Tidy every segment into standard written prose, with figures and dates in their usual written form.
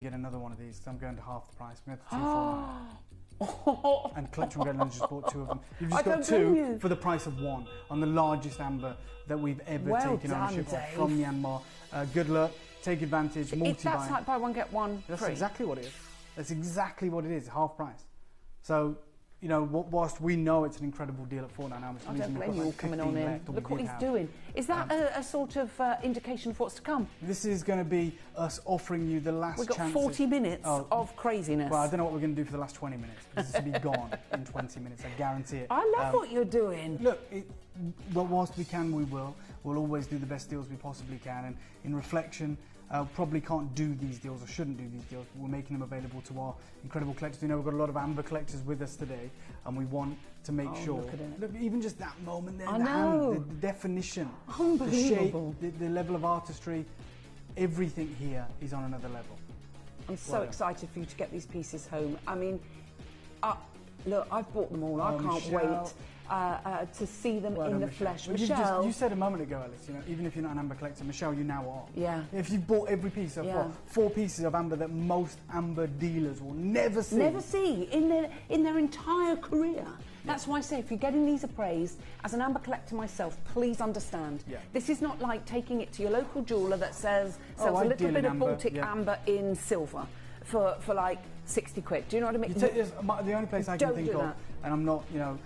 get another one of these, because I'm going to half the price. I'm going to 249. And Collection Red Lens just bought 2 of them. You've just got 2 for the price of 1 on the largest amber that we've ever taken ownership of from Myanmar. Good luck, take advantage, multi-buy. That's like buy one get one That's free. exactly what it is. That's exactly what it is, half price. So, you know, whilst we know it's an incredible deal at £49, which I means don't we've blame got you all like coming 15 on in. left, or Look we what did he's have. doing. Is that a sort of indication of what's to come? This is going to be us offering you the last We've got chances. 40 minutes of craziness. Well, I don't know what we're going to do for the last 20 minutes, because this will be gone in 20 minutes, I guarantee it. I love what you're doing. Look, but whilst we can, we will. We'll always do the best deals we possibly can, and in reflection, probably can't do these deals or shouldn't do these deals, but we're making them available to our incredible collectors. You know, we've got a lot of amber collectors with us today, and we want to make sure. Look, even just that moment there, the hand, the definition, the shape, the level of artistry, everything here is on another level. I'm so excited for you to get these pieces home. I mean, look, I've bought them all. I can't wait to see them in the flesh. Well, Michelle, you said a moment ago, Alice, you know, even if you're not an amber collector, Michelle, you now are. Yeah. If you've bought every piece of 4 pieces of amber that most amber dealers will never see. Never see in their entire career. That's why I say, if you're getting these appraised, as an amber collector myself, please understand. This is not like taking it to your local jeweller that sells a little bit of Baltic amber in silver for like 60 quid. Do you know what I mean? The only place I can think of, and I'm not, you know,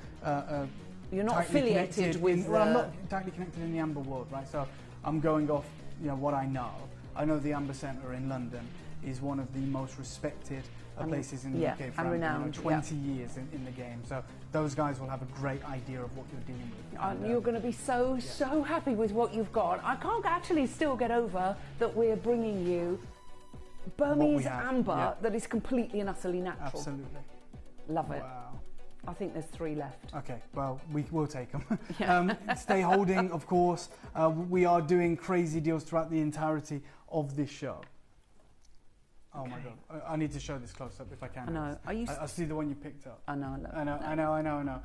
you're not affiliated with. Well, I'm not tightly connected in the amber world, right? So I'm going off, you know, what I know. I know the Amber Centre in London is one of the most respected places in the UK for renowned, 20 years in the game. So those guys will have a great idea of what you're dealing with. And you're going to be so happy with what you've got. I can't actually still get over that we're bringing you Burmese amber that is completely and utterly natural. Absolutely. Love it. Wow. I think there's 3 left. Okay, well, we will take them. Stay holding, of course. We are doing crazy deals throughout the entirety of this show. Oh my God, I need to show this close up if I can. I know. I see the one you picked up. I know. I know.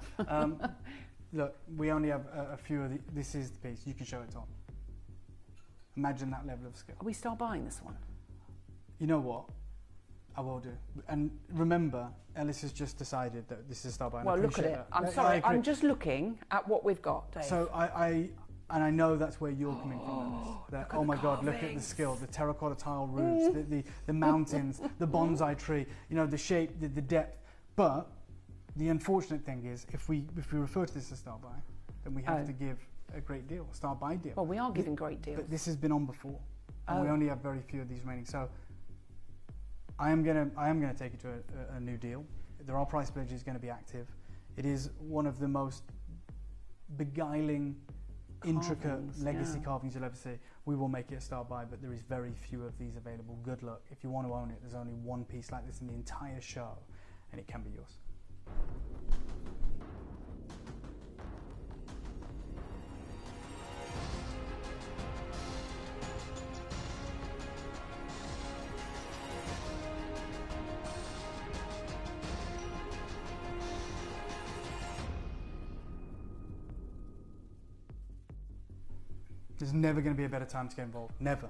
Look, we only have a few of this is the piece. You can show it on. Imagine that level of skill. Are we start buying this one? You know what? I will do. And remember, Ellis has just decided that this is start buying. Well, look at it. I'm sorry. I'm just looking at what we've got, Dave. So I know that's where you're coming from, Ellis. That, oh my God, look at the skill, the terracotta tile roofs, the mountains, the bonsai tree, you know, the shape, the depth. But the unfortunate thing is, if we refer to this as start buy, then we have to give a great deal, a start buy deal. Well, we are giving great deals. But this has been on before, and we only have very few of these remaining. So I am gonna take it to a new deal. There are price pledges going to be active. It is one of the most beguiling, intricate legacy carvings you'll ever see. We will make it a start buy, but there is very few of these available. Good luck. If you want to own it, there's only 1 piece like this in the entire show, and it can be yours. There's never going to be a better time to get involved. Never.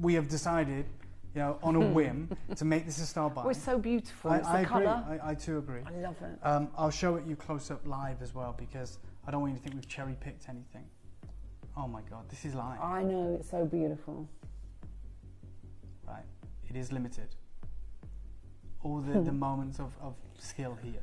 We have decided, you know, on a whim, to make this a start buy. Well, it's so beautiful. I agree. Colour. I too agree. I love it. I'll show it you close up live as well, because I don't want you to think we've cherry picked anything. Oh my God, this is live. I know, it's so beautiful. Right, it is limited. All the moments of skill here.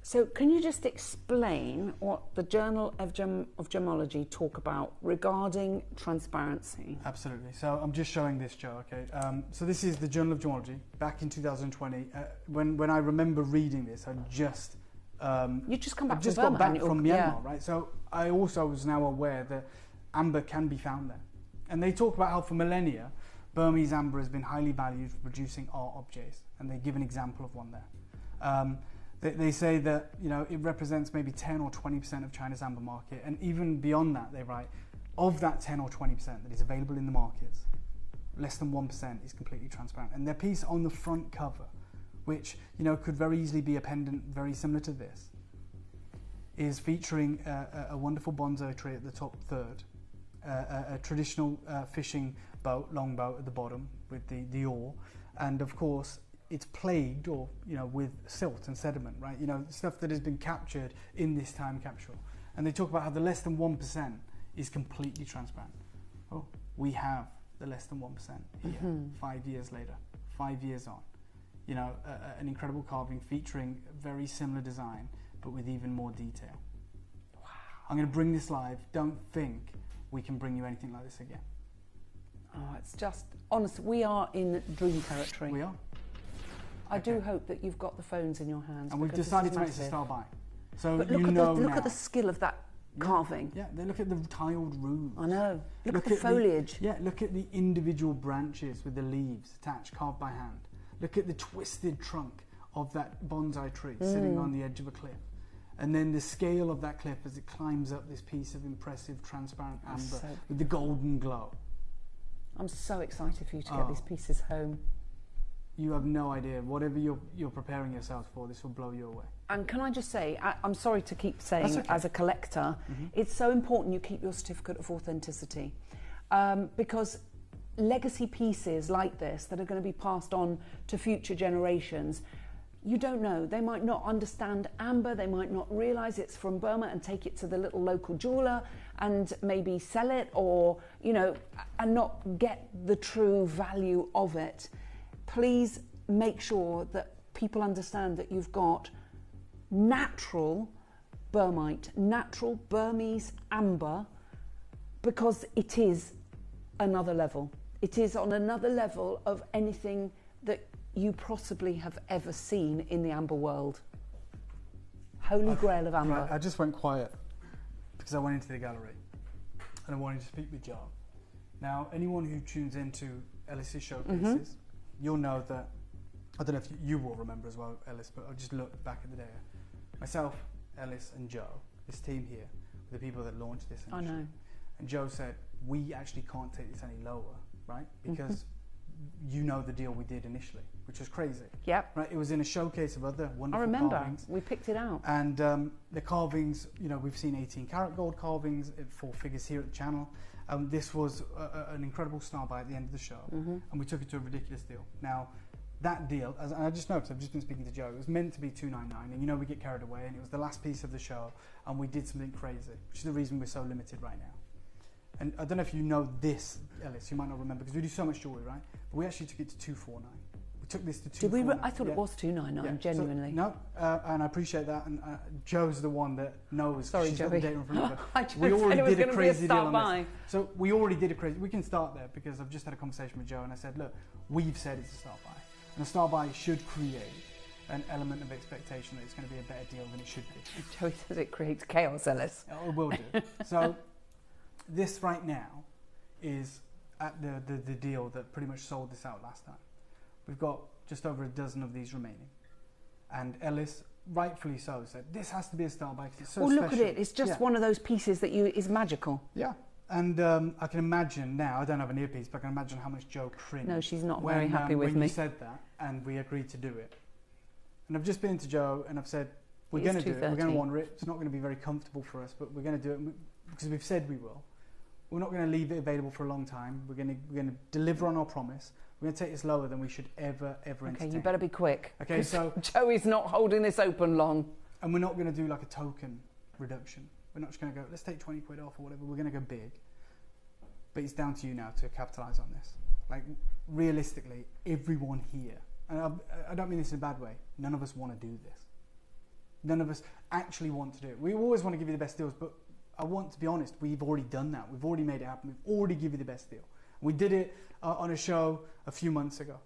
So can you just explain what the Journal of Gemology talk about regarding transparency? Absolutely. So I'm just showing this, Joe, okay? So this is the Journal of Gemology back in 2020. When I remember reading this, I just... you just come back I've just from got back from Myanmar, right? So I also was now aware that amber can be found there. And they talk about how for millennia, Burmese amber has been highly valued for producing art objects. And they give an example of one there. They say that, you know, it represents maybe 10 or 20% of China's amber market, and even beyond that, they write, of that 10 or 20% that is available in the markets, less than 1% is completely transparent. And their piece on the front cover, which, you know, could very easily be a pendant very similar to this, is featuring a wonderful bonsai tree at the top third, a traditional fishing boat, longboat at the bottom with the oar, and of course it's plagued, or with silt and sediment, right? Stuff that has been captured in this time capsule. And they talk about how the less than 1% is completely transparent. Oh, we have the less than 1% here, 5 years later, 5 years on. An incredible carving featuring a very similar design, but with even more detail. Wow. I'm going to bring this live. Don't think we can bring you anything like this again. Oh, it's just, honestly, we are in dream territory. We are. I do hope that you've got the phones in your hands. And we've decided to make this a style buy. So but look at the skill of that carving. Yeah, they look at the tiled roofs. I know. Look at the foliage. Look at the individual branches with the leaves attached, carved by hand. Look at the twisted trunk of that bonsai tree sitting on the edge of a cliff. And then the scale of that cliff as it climbs up this piece of impressive transparent amber with the golden glow. I'm so excited for you to get these pieces home. You have no idea. Whatever you're preparing yourselves for, this will blow you away. And can I just say, I'm sorry to keep saying, as a collector, it's so important you keep your certificate of authenticity, because legacy pieces like this that are going to be passed on to future generations, you don't know. They might not understand amber, they might not realise it's from Burma and take it to the little local jeweller and maybe sell it, or, and not get the true value of it. Please make sure that people understand that you've got natural Burmite, natural Burmese amber, because it is another level. It is on another level of anything that you possibly have ever seen in the amber world. Holy grail of amber. Right, I just went quiet because I went into the gallery and I wanted to speak with Joe. Now, anyone who tunes into Ellis's showcases, you'll know that, I don't know if you will remember as well, Ellis, but I'll just look back at the day. Myself, Ellis and Joe, this team here, the people that launched this initially. I know. And Joe said, we actually can't take this any lower, right? Because you know the deal we did initially, which was crazy. Yep. Right, it was in a showcase of other wonderful carvings. I remember, we picked it out. And the carvings, we've seen 18 karat gold carvings, 4 figures here at the channel. This was an incredible star buy at the end of the show, and we took it to a ridiculous deal. Now, that deal, and I just know because I've just been speaking to Joe, it was meant to be $299, and we get carried away, and it was the last piece of the show, and we did something crazy, which is the reason we're so limited right now. And I don't know if you know this, Ellis, you might not remember, because we do so much jewellery, right? But we actually took it to $249. We took this to $249. Did we? I thought it was $299, genuinely. So, no, and I appreciate that, and Joe's the one that knows. Sorry, she's Joey. got the data in front of her. I just we already did a crazy deal on this. So we already did a crazy, we can start there, because I've just had a conversation with Joe, and I said, look, we've said it's a star buy. And a star buy should create an element of expectation that it's going to be a better deal than it should be. Joey says it creates chaos, Ellis. It will do. So this right now is at the deal that pretty much sold this out last time. We've got just over a dozen of these remaining. And Ellis, rightfully so, said, this has to be a star buy because it's so special. Look at it. It's just one of those pieces that is magical. Yeah. And I can imagine now, I don't have an earpiece, but I can imagine how much Joe cringed. No, she's not very happy with me. When you said that, and we agreed to do it. And I've just been to Joe, and I've said, we're going to do it. We're going to honour it. It's not going to be very comfortable for us, but we're going to do it because we've said we will. We're not going to leave it available for a long time. We're going to deliver on our promise. We're going to take this lower than we should ever entertain. Okay, you better be quick. Okay, so Joey's not holding this open long. And we're not going to do like a token reduction. We're not just going to go, let's take 20 quid off or whatever. We're going to go big. But it's down to you now to capitalise on this. Like, realistically, everyone here, and I don't mean this in a bad way, none of us want to do this. None of us actually want to do it. We always want to give you the best deals, but I want to be honest, we've already done that. We've already made it happen. We've already given you the best deal. We did it on a show a few months ago.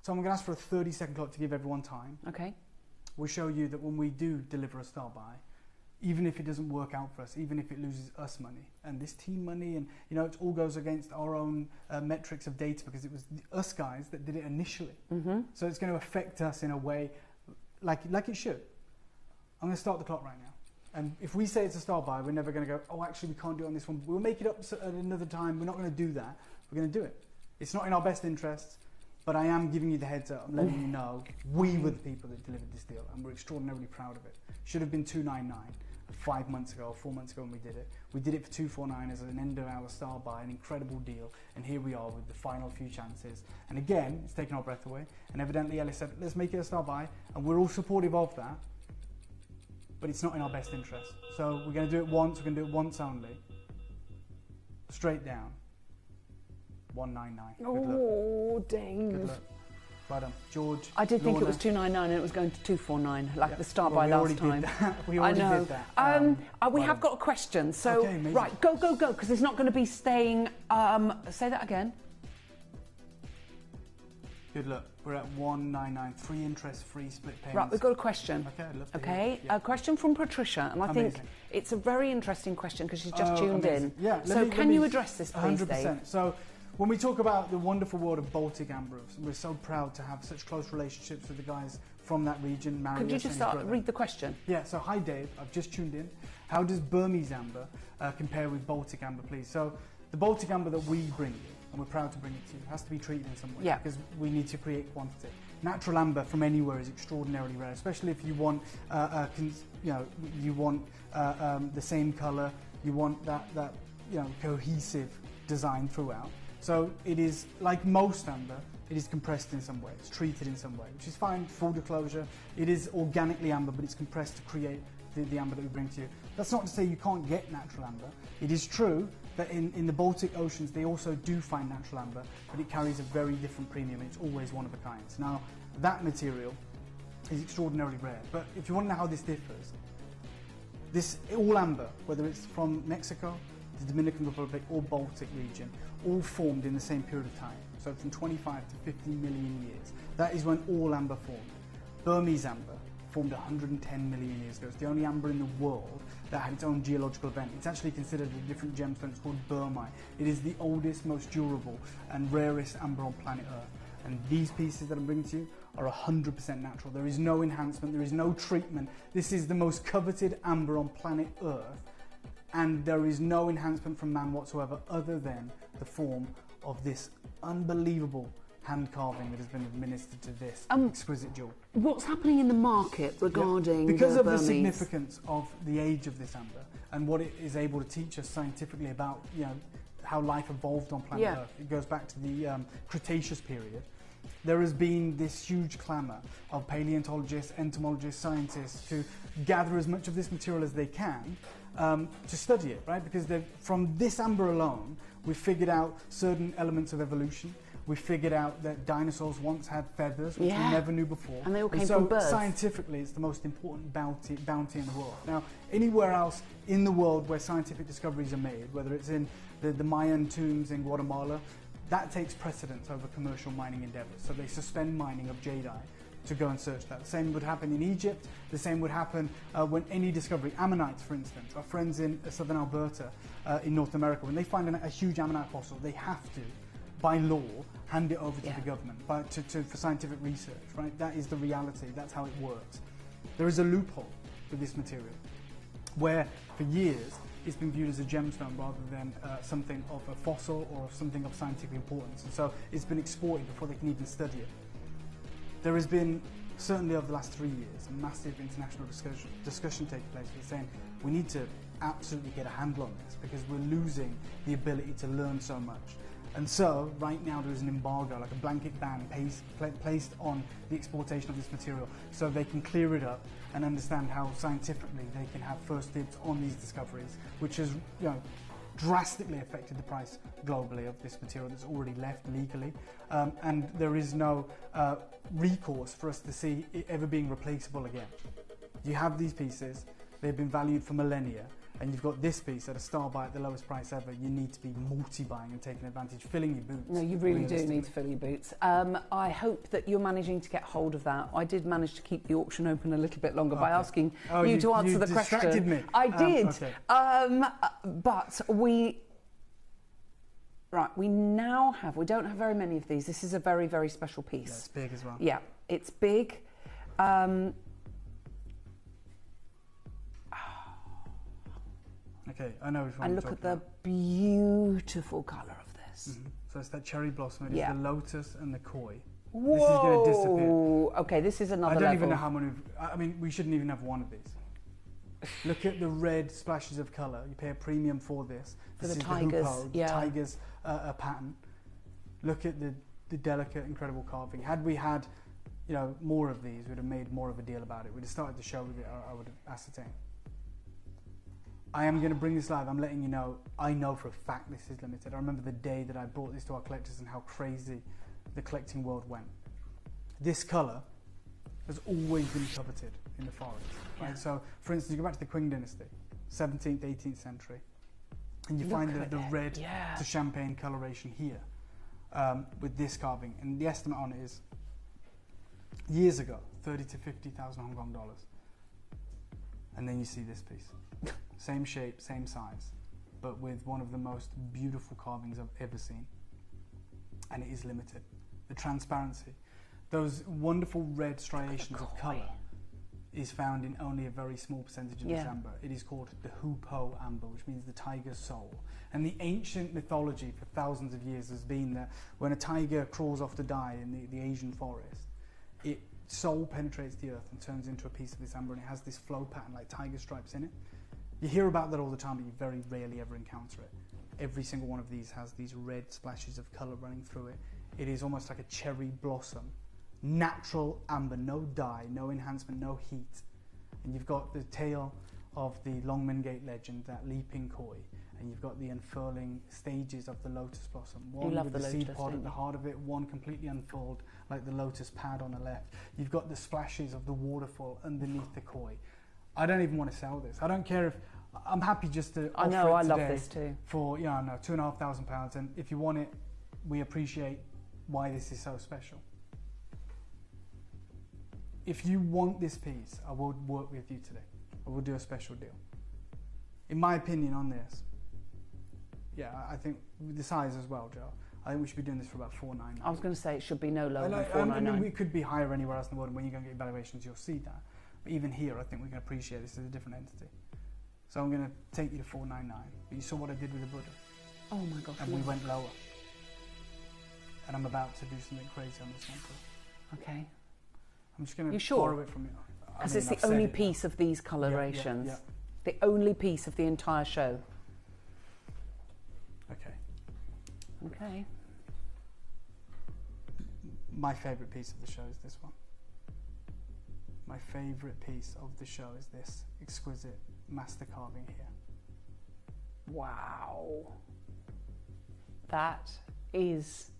So I'm going to ask for a 30-second clock to give everyone time. Okay. We'll show you that when we do deliver a star buy, even if it doesn't work out for us, even if it loses us money and this team money, and it all goes against our own metrics of data because it was us guys that did it initially. So it's going to affect us in a way like it should. I'm going to start the clock right now. And if we say it's a star buy, we're never going to go, oh, actually, we can't do it on this one. We'll make it up at another time. We're not going to do that. We're going to do it. It's not in our best interests, but I am giving you the heads up. I'm letting you know we were the people that delivered this deal, and we're extraordinarily proud of it. Should have been $299. 5 months ago or 4 months ago when we did it. We did it for 249 as an end of our star buy, an incredible deal, and here we are with the final few chances. And again, it's taken our breath away, and evidently Ellis said, let's make it a star buy, and we're all supportive of that, but it's not in our best interest. So we're going to do it once, we're going to do it once only. Straight down. 199. Oh, dang. Good luck. Well done. George. I did think Lorna. it was 299 and it was going to 249, like the star buy last time. We already did that. We have got a question. So, okay, right, go, because there's not going to be staying. Say that again. Good luck. We're at 199, 3 interest-free split payments. Right, we've got a question. Okay, I'd love to hear it. A question from Patricia, and I think it's a very interesting question because she's just tuned in. Yeah. So can you address this, please, 100%. Dave? So when we talk about the wonderful world of Baltic ambergris, we're so proud to have such close relationships with the guys from that region. Could you just read the question? Yeah, so hi Dave, I've just tuned in. How does Burmese amber compare with Baltic amber, please? So the Baltic amber that we bring you, and we're proud to bring it to you, has to be treated in some way because we need to create quantity. Natural amber from anywhere is extraordinarily rare, especially if you want, the same colour, you want that cohesive design throughout. So it is, like most amber, it is compressed in some way, it's treated in some way, which is fine, full disclosure. It is organically amber, but it's compressed to create the amber that we bring to you. That's not to say you can't get natural amber. It is true that in the Baltic Oceans they also do find natural amber, but it carries a very different premium. It's always one of a kind. Now, that material is extraordinarily rare, but if you want to know how this differs, all amber, whether it's from Mexico, the Dominican Republic or Baltic region, all formed in the same period of time. So from 25 to 50 million years. That is when all amber formed. Burmese amber formed 110 million years ago. It's the only amber in the world that had its own geological event. It's actually considered a different gemstone. It's called Burmese. It is the oldest, most durable and rarest amber on planet Earth. And these pieces that I'm bringing to you are 100% natural. There is no enhancement, there is no treatment. This is the most coveted amber on planet Earth, and there is no enhancement from man whatsoever other than the form of this unbelievable hand carving that has been administered to this exquisite jewel. What's happening in the market regarding because of Burmese? The significance of the age of this amber and what it is able to teach us scientifically about how life evolved on planet Earth. It goes back to the Cretaceous period. There has been this huge clamour of paleontologists, entomologists, scientists to gather as much of this material as they can to study it, right? Because from this amber alone, we've figured out certain elements of evolution. We figured out that dinosaurs once had feathers, which we never knew before. And they all came from birds. Scientifically, it's the most important bounty in the world. Now, anywhere else in the world where scientific discoveries are made, whether it's in the Mayan tombs in Guatemala, that takes precedence over commercial mining endeavours. So they suspend mining of jadeite to go and search that. The same would happen in Egypt. The same would happen when any discovery, ammonites for instance, our friends in southern Alberta in North America, when they find a huge ammonite fossil, they have to, by law, hand it over to the government for scientific research, right? That is the reality, that's how it works. There is a loophole with this material where for years it's been viewed as a gemstone rather than something of a fossil or something of scientific importance, and so it's been exported before they can even study it. There has been, certainly over the last 3 years, a massive international discussion taking place saying we need to absolutely get a handle on this because we're losing the ability to learn so much. And so, right now there is an embargo, like a blanket ban placed on the exportation of this material so they can clear it up and understand how scientifically they can have first dibs on these discoveries, which has drastically affected the price globally of this material that's already left legally. And there is no recourse for us to see it ever being replaceable again. You have these pieces, they've been valued for millennia, and you've got this piece at a star buy at the lowest price ever. You need to be multi-buying and taking advantage, filling your boots. No, you really do need to fill your boots. I hope that you're managing to get hold of that. I did manage to keep the auction open a little bit longer by asking you to answer the question. You distracted me. I did. But we now have, we don't have very many of these. This is a very, very special piece. Yeah, it's big as well. Yeah, it's big. Okay, I know which one. And look at the beautiful colour of this. Mm-hmm. So it's that cherry blossom, it's the lotus and the koi. Whoa! This is going to disappear. Okay, this is another I don't level. even know how many. I mean, we shouldn't even have one of these. Look at the red splashes of colour. You pay a premium for this. For this the is tigers, the hoopoe, the tiger's pattern. Look at the delicate, incredible carving. Had we had, you know, more of these, we'd have made more of a deal about it. We'd have started the show with it, I would have ascertained. I am going to bring this live. I'm letting you know, I know for a fact this is limited. I remember the day that I brought this to our collectors and how crazy the collecting world went. This colour has always been coveted in the forest. Right? So, for instance, you go back to the Qing dynasty, 17th, 18th century, and you find the red to champagne coloration here with this carving. And the estimate on it is, years ago, 30 to 50,000 Hong Kong dollars. And then you see this piece. Same shape, same size, but with one of the most beautiful carvings I've ever seen. And it is limited. The transparency, those wonderful red striations of colour is found in only a very small percentage of this amber. It is called the hoopoe amber, which means the tiger's soul. And the ancient mythology for thousands of years has been that when a tiger crawls off to die in the Asian forest, its soul penetrates the earth and turns into a piece of this amber, and it has this flow pattern like tiger stripes in it. You hear about that all the time, but you very rarely ever encounter it. Every single one of these has these red splashes of colour running through it. It is almost like a cherry blossom. Natural amber, no dye, no enhancement, no heat. And you've got the tale of the Longman Gate legend, that leaping koi, and you've got the unfurling stages of the lotus blossom. One with the seed pod at the heart of it, one completely unfurled like the lotus pad on the left. You've got the splashes of the waterfall underneath the koi. I don't even want to sell this. I don't care if, I'm happy just to offer it today. I love this too. For, £2,500, and if you want it, we appreciate why this is so special. If you want this piece, I will work with you today. I will do a special deal. In my opinion on this, I think with the size as well, Joe, I think we should be doing this for about $499. I was going to say it should be no lower than $499. I mean, we could be higher anywhere else in the world, and when you go and get evaluations, you'll see that. But even here, I think we can appreciate this as a different entity. So I'm going to take you to $499. But you saw what I did with the Buddha. Oh my gosh. And we went lower. And I'm about to do something crazy on this one too. Okay. I'm just going to borrow it from you. Because it's the only piece of these colorations. Yeah. The only piece of the entire show. Okay. Okay. My favourite piece of the show is this one. My favourite piece of the show is this exquisite master carving here. Wow. That is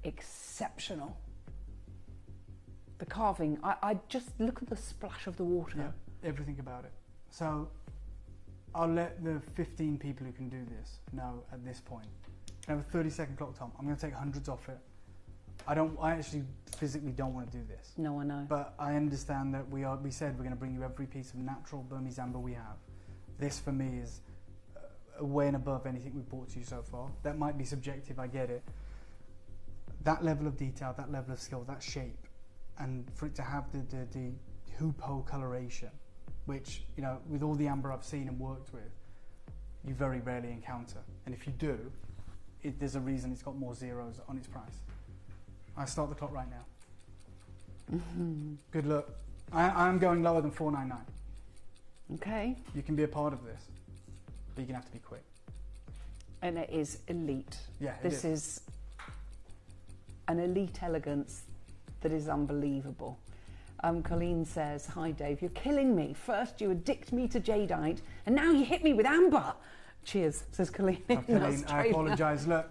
exceptional. The carving, I just look at the splash of the water. Yeah, everything about it. So I'll let the 15 people who can do this know at this point. I have a 30-second clock, Tom. I'm going to take hundreds off it. I actually physically don't want to do this. No, I know. But I understand that we said we're going to bring you every piece of natural Burmese amber we have. This for me is way and above anything we've brought to you so far. That might be subjective, I get it. That level of detail, that level of skill, that shape, and for it to have the hoopoe coloration, which, you know, with all the amber I've seen and worked with, you very rarely encounter. And if you do, there's a reason it's got more zeros on its price. I start the clock right now. Mm-hmm. Good luck. I'm going lower than $499. Okay. You can be a part of this, but you're going to have to be quick. And it is elite. Yeah, this is an elite elegance that is unbelievable. Colleen says, "Hi Dave, you're killing me. First you addict me to jadeite, and now you hit me with amber." Cheers, says Colleen. Oh, Colleen, I apologise. Look,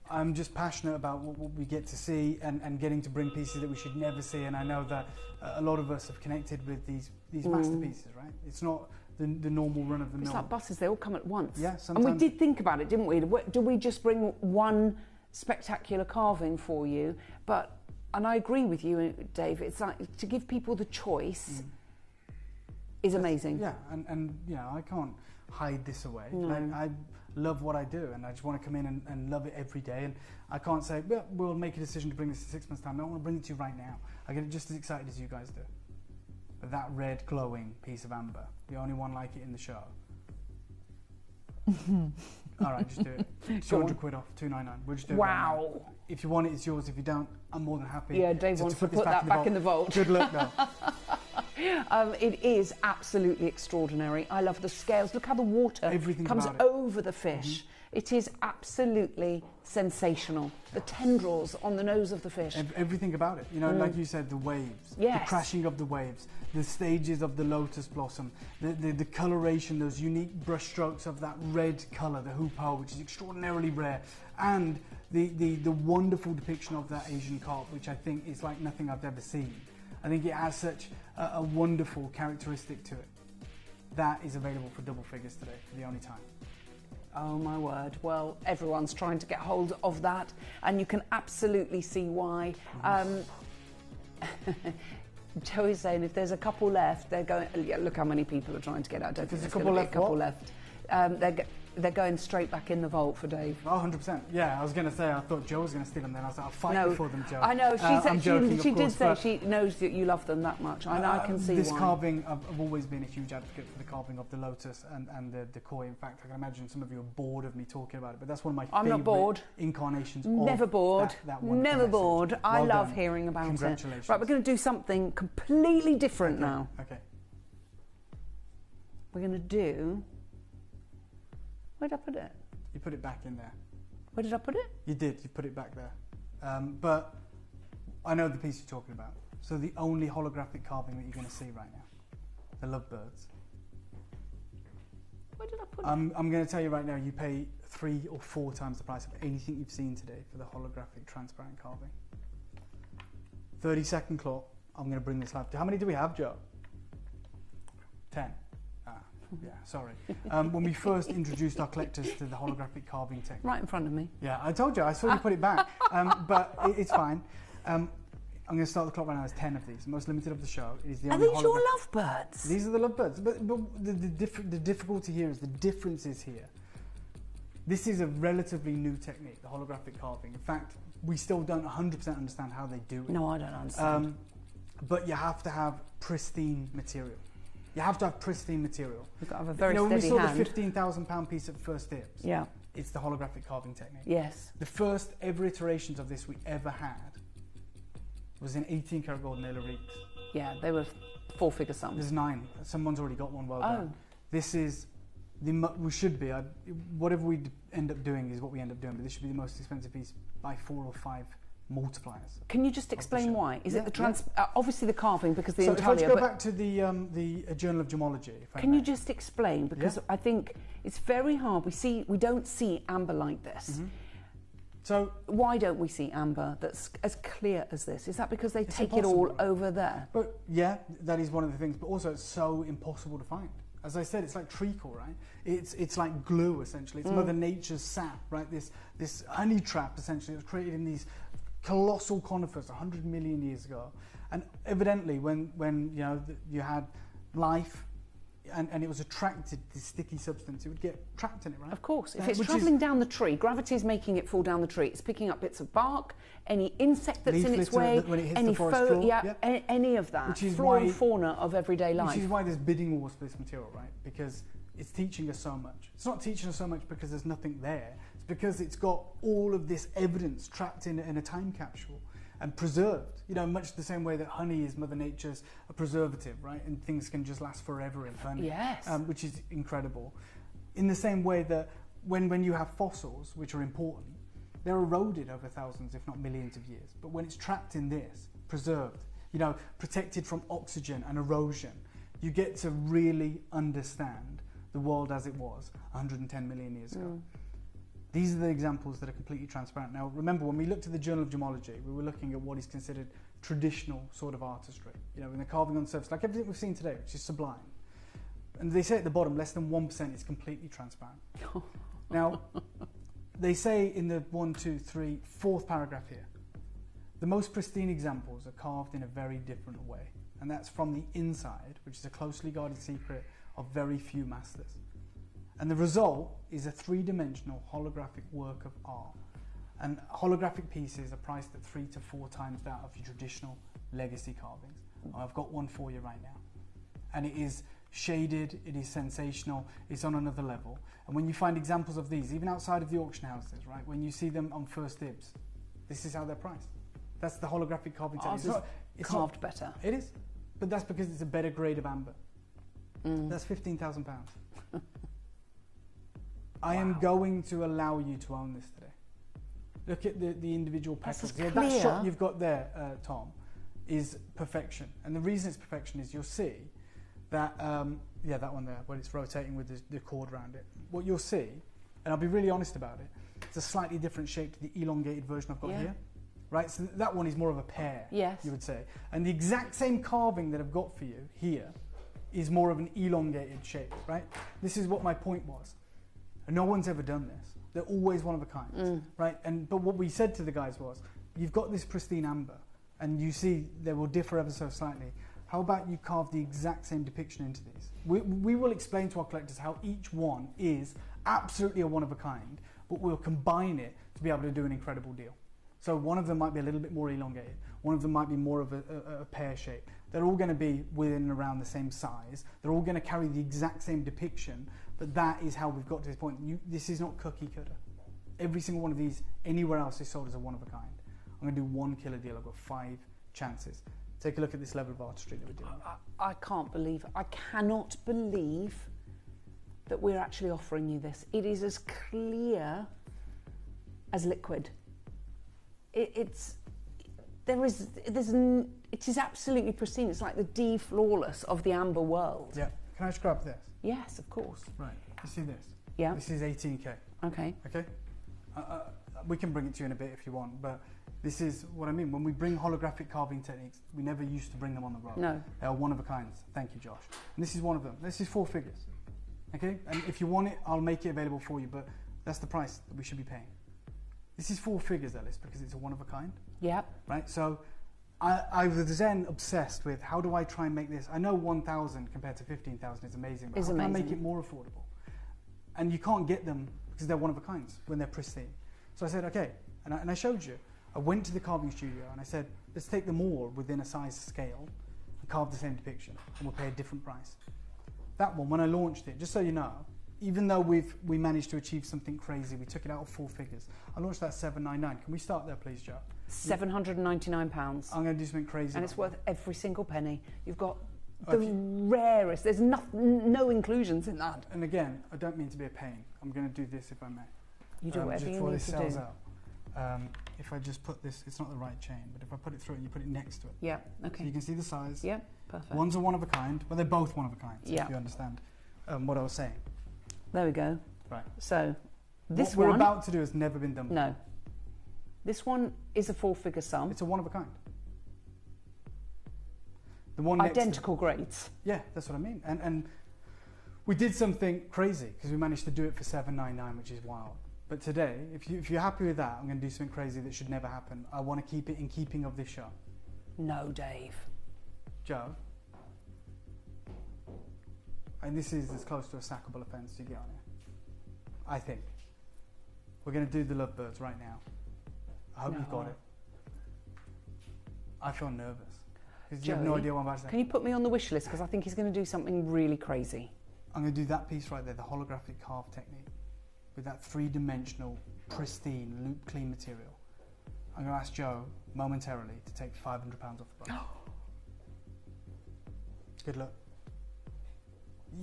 I'm just passionate about what we get to see and getting to bring pieces that we should never see. And I know that a lot of us have connected with these masterpieces, right? It's not the normal run of the mill. It's like buses, they all come at once. Yeah, sometimes. And we did think about it, didn't we? Do we just bring one spectacular carving for you? And I agree with you, Dave, it's like to give people the choice is amazing. Yeah, and you know, I can't hide this away. No. Like, I love what I do, and I just want to come in and love it every day. And I can't say, well, we'll make a decision to bring this in 6 months' time. I want to bring it to you right now. I get just as excited as you guys do. But that red glowing piece of amber, the only one like it in the show. All right, just do it. 200 quid off, $299. We'll just do it. Wow. Right now. If you want it, it's yours. If you don't, I'm more than happy. Yeah, Dave wants to put that back in the vault. Good luck, though. It is absolutely extraordinary. I love the scales. Look how the water comes over the fish. Mm-hmm. It is absolutely sensational. The tendrils on the nose of the fish. Everything about it. You know, like you said, the waves, the crashing of the waves, the stages of the lotus blossom, the coloration, those unique brush strokes of that red colour, the hoopoe, which is extraordinarily rare, and the wonderful depiction of that Asian carp, which I think is like nothing I've ever seen. I think it has such a wonderful characteristic to it. That is available for double figures today, for the only time. Oh my word. Well, everyone's trying to get hold of that, and you can absolutely see why. Joe is saying if there's a couple left, they're going. Yeah, look how many people are trying to get out. Don't think there's a couple left. They're going straight back in the vault for Dave. Oh, 100%. Yeah, I was going to say, I thought Joe was going to steal them then. I was like, I'll fight for them, Joe. I know, she did say she knows that you love them that much. I can see this why. Carving, I've always been a huge advocate for the carving of the lotus and the koi. In fact, I can imagine some of you are bored of me talking about it, but that's one of my favourite incarnations Never bored. That Never bored. Well I love done. hearing about it. Congratulations. Right, we're going to do something completely different now. Okay. We're going to do... Where did I put it? You put it back in there. Where did I put it? You did. You put it back there. But I know the piece you're talking about. So the only holographic carving that you're going to see right now. The lovebirds. Where did I put it? I'm going to tell you right now, you pay 3 or 4 times the price of anything you've seen today for the holographic transparent carving. 30-second clock. I'm going to bring this live to. How many do we have, Joe? 10. Yeah, sorry. When we first introduced our collectors to the holographic carving technique. Right in front of me. Yeah, I told you. I saw you put it back. But it's fine. I'm going to start the clock right now. There's 10 of these. The most limited of the show. It is the only Are these your lovebirds? These are the lovebirds. But the difficulty here is the differences here. This is a relatively new technique, the holographic carving. In fact, we still don't 100% understand how they do it. No, I don't understand. But you have to have pristine material. You have to have pristine material. You've got to have a very steady hand. When we saw the £15,000 piece at First Dibs, it's the holographic carving technique. Yes. The first ever iterations of this we ever had was in 18-karat gold nail Reeks. Yeah, they were 4-figure sums. There's 9. Someone's already got one. Well done. This is we should be. Whatever we end up doing is what we end up doing. But this should be the most expensive piece by 4 or 5 multipliers. Can you just explain why? Is it the obviously the carving because the so intaglio? If I go back to the Journal of Gemology. Can you just explain, because I think it's very hard. We don't see amber like this. Mm-hmm. So why don't we see amber that's as clear as this? Is that because they take it all over there? But yeah, that is one of the things. But also, it's so impossible to find. As I said, it's like treacle, right? It's like glue essentially. It's Mother Nature's sap, right? This honey trap essentially. It was created in these colossal conifers 100 million years ago, and evidently when you had life and it was attracted to this sticky substance, it would get trapped in it, right? Of course. If it's travelling down the tree, gravity is making it fall down the tree. It's picking up bits of bark, any insect that's in its way, any any of that, flora and fauna of everyday life. Which is why there's bidding wars for this material, right? Because it's teaching us so much. It's not teaching us so much because there's nothing there. It's because it's got all of this evidence trapped in a time capsule and preserved. You know, much the same way that honey is Mother Nature's a preservative, right? And things can just last forever in honey. Yes. Which is incredible. In the same way that when you have fossils, which are important, they're eroded over thousands, if not millions of years. But when it's trapped in this, preserved, protected from oxygen and erosion, you get to really understand the world as it was 110 million years ago. These are the examples that are completely transparent. Now, remember, when we looked at the Journal of Gemology, we were looking at what is considered traditional sort of artistry. In the carving on surface, like everything we've seen today, which is sublime. And they say at the bottom, less than 1% is completely transparent. Now, they say in the 4th paragraph here, the most pristine examples are carved in a very different way. And that's from the inside, which is a closely guarded secret of very few masters. And the result is a 3-dimensional holographic work of art. And holographic pieces are priced at 3 to 4 times that of your traditional legacy carvings. I've got one for you right now. And it is shaded, it is sensational, it's on another level. And when you find examples of these, even outside of the auction houses, right, when you see them on First Dibs, this is how they're priced. That's the holographic carving technique. It's carved better. It is. But that's because it's a better grade of amber. That's £15,000. I am going to allow you to own this today. Look at the individual petals. Yeah, that shot you've got there, Tom, is perfection. And the reason it's perfection is you'll see that, that one there, where it's rotating with the cord around it. What you'll see, and I'll be really honest about it, it's a slightly different shape to the elongated version I've got here. Right, so that one is more of a pear, you would say. And the exact same carving that I've got for you here is more of an elongated shape, right? This is what my point was. And no one's ever done this. They're always one of a kind, right? But what we said to the guys was, you've got this pristine amber, and you see they will differ ever so slightly. How about you carve the exact same depiction into these? We will explain to our collectors how each one is absolutely a one of a kind, but we'll combine it to be able to do an incredible deal. So one of them might be a little bit more elongated. One of them might be more of a pear shape. They're all going to be within and around the same size. They're all going to carry the exact same depiction, but that is how we've got to this point. This is not cookie cutter. Every single one of these anywhere else is sold as a one of a kind. I'm going to do one killer deal. I've got 5 chances. Take a look at this level of artistry that we're doing. I can't believe, I cannot believe that we're actually offering you this. It is as clear as liquid. It is absolutely pristine. It's like the D-flawless of the amber world. Yeah. Can I just grab this? Yes, of course. Right. You see this? Yeah. This is 18K. Okay. Okay? We can bring it to you in a bit if you want, but this is what I mean. When we bring holographic carving techniques, we never used to bring them on the road. No. They are one of a kind. Thank you, Josh. And this is one of them. This is 4 figures. Okay? And if you want it, I'll make it available for you, but that's the price that we should be paying. This is 4 figures, Ellis, because it's a one of a kind. Yeah. Right? So I was then obsessed with how do I try and make this. I know 1,000 compared to 15,000 is amazing, but how can I make it more affordable? And you can't get them because they're one of a kinds when they're pristine. So I said, okay, and I showed you. I went to the carving studio and I said, let's take them all within a size scale and carve the same depiction, and we'll pay a different price. That one, when I launched it, just so you know, even though we managed to achieve something crazy, we took it out of 4 figures. I launched that $799. Can we start there, please, Joe? £799. I'm going to do something crazy. And it's worth every single penny. You've got the rarest. There's no inclusions in that. And again, I don't mean to be a pain. I'm going to do this if I may. You do whatever you need to do. Out. If I just put this, it's not the right chain, but if I put it through and you put it next to it. Yeah, okay. So you can see the size. Yeah, perfect. One's a one of a kind, but they're both one of a kind, so yeah. if you understand what I was saying. There we go. Right. So, this what one... we're about to do has never been done before. No. This one is a 4-figure sum. It's a one of a kind. The one identical grades. Yeah, that's what I mean. And we did something crazy because we managed to do it for $799, which is wild. But today, if you're happy with that, I'm going to do something crazy that should never happen. I want to keep it in keeping of this show. No, Dave. Joe. And this is as close to a sackable offence as you get on it. I think. We're going to do the lovebirds right now. I hope you've got it. I feel nervous. Because you have no idea what I'm about to say. Can you put me on the wish list? Because I think he's going to do something really crazy. I'm going to do that piece right there, the holographic carve technique, with that 3-dimensional, pristine, loop clean material. I'm going to ask Joe momentarily to take £500 off the price. Good luck.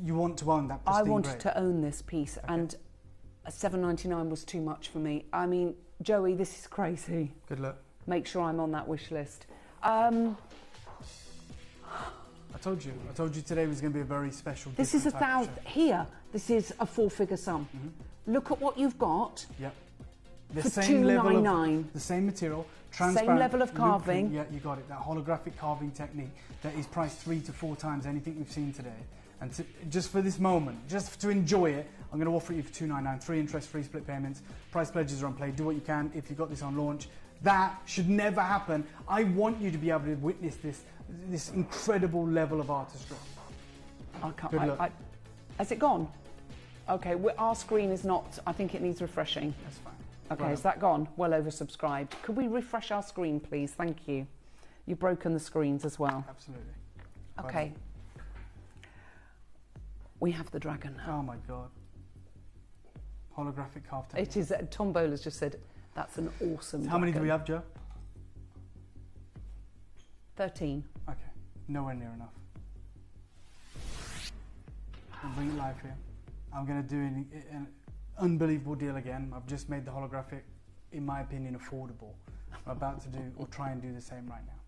You want to own that pristine I wanted grade. to own this piece, and $799 was too much for me. I mean, Joey, this is crazy. Good luck. Make sure I'm on that wish list. I told you today was going to be a very special. This is here. This is a 4-figure sum. Mm-hmm. Look at what you've got. Yep. The same level of the same material, transparent, same level of carving. Yeah, you got it. That holographic carving technique that is priced 3 to 4 times anything we've seen today. And just for this moment, just to enjoy it, I'm going to offer it you for $299, 3 interest-free split payments. Price pledges are on play. Do what you can if you got this on launch. That should never happen. I want you to be able to witness this incredible level of artistry. Good luck. Has it gone? Okay, our screen is not. I think it needs refreshing. That's fine. Okay, right. Is that gone? Well oversubscribed. Could we refresh our screen, please? Thank you. You've broken the screens as well. Absolutely. Okay. We have the dragon. Oh my God. Holographic carved technique. It is. Tom Bowler's just said that's an awesome. How many do we have, Joe? 13. Okay. nowhere near enough. I'll bring it live here. I'm going to do an unbelievable deal again. I've just made the holographic, in my opinion, affordable. I'm about to do, or try and do the same right now.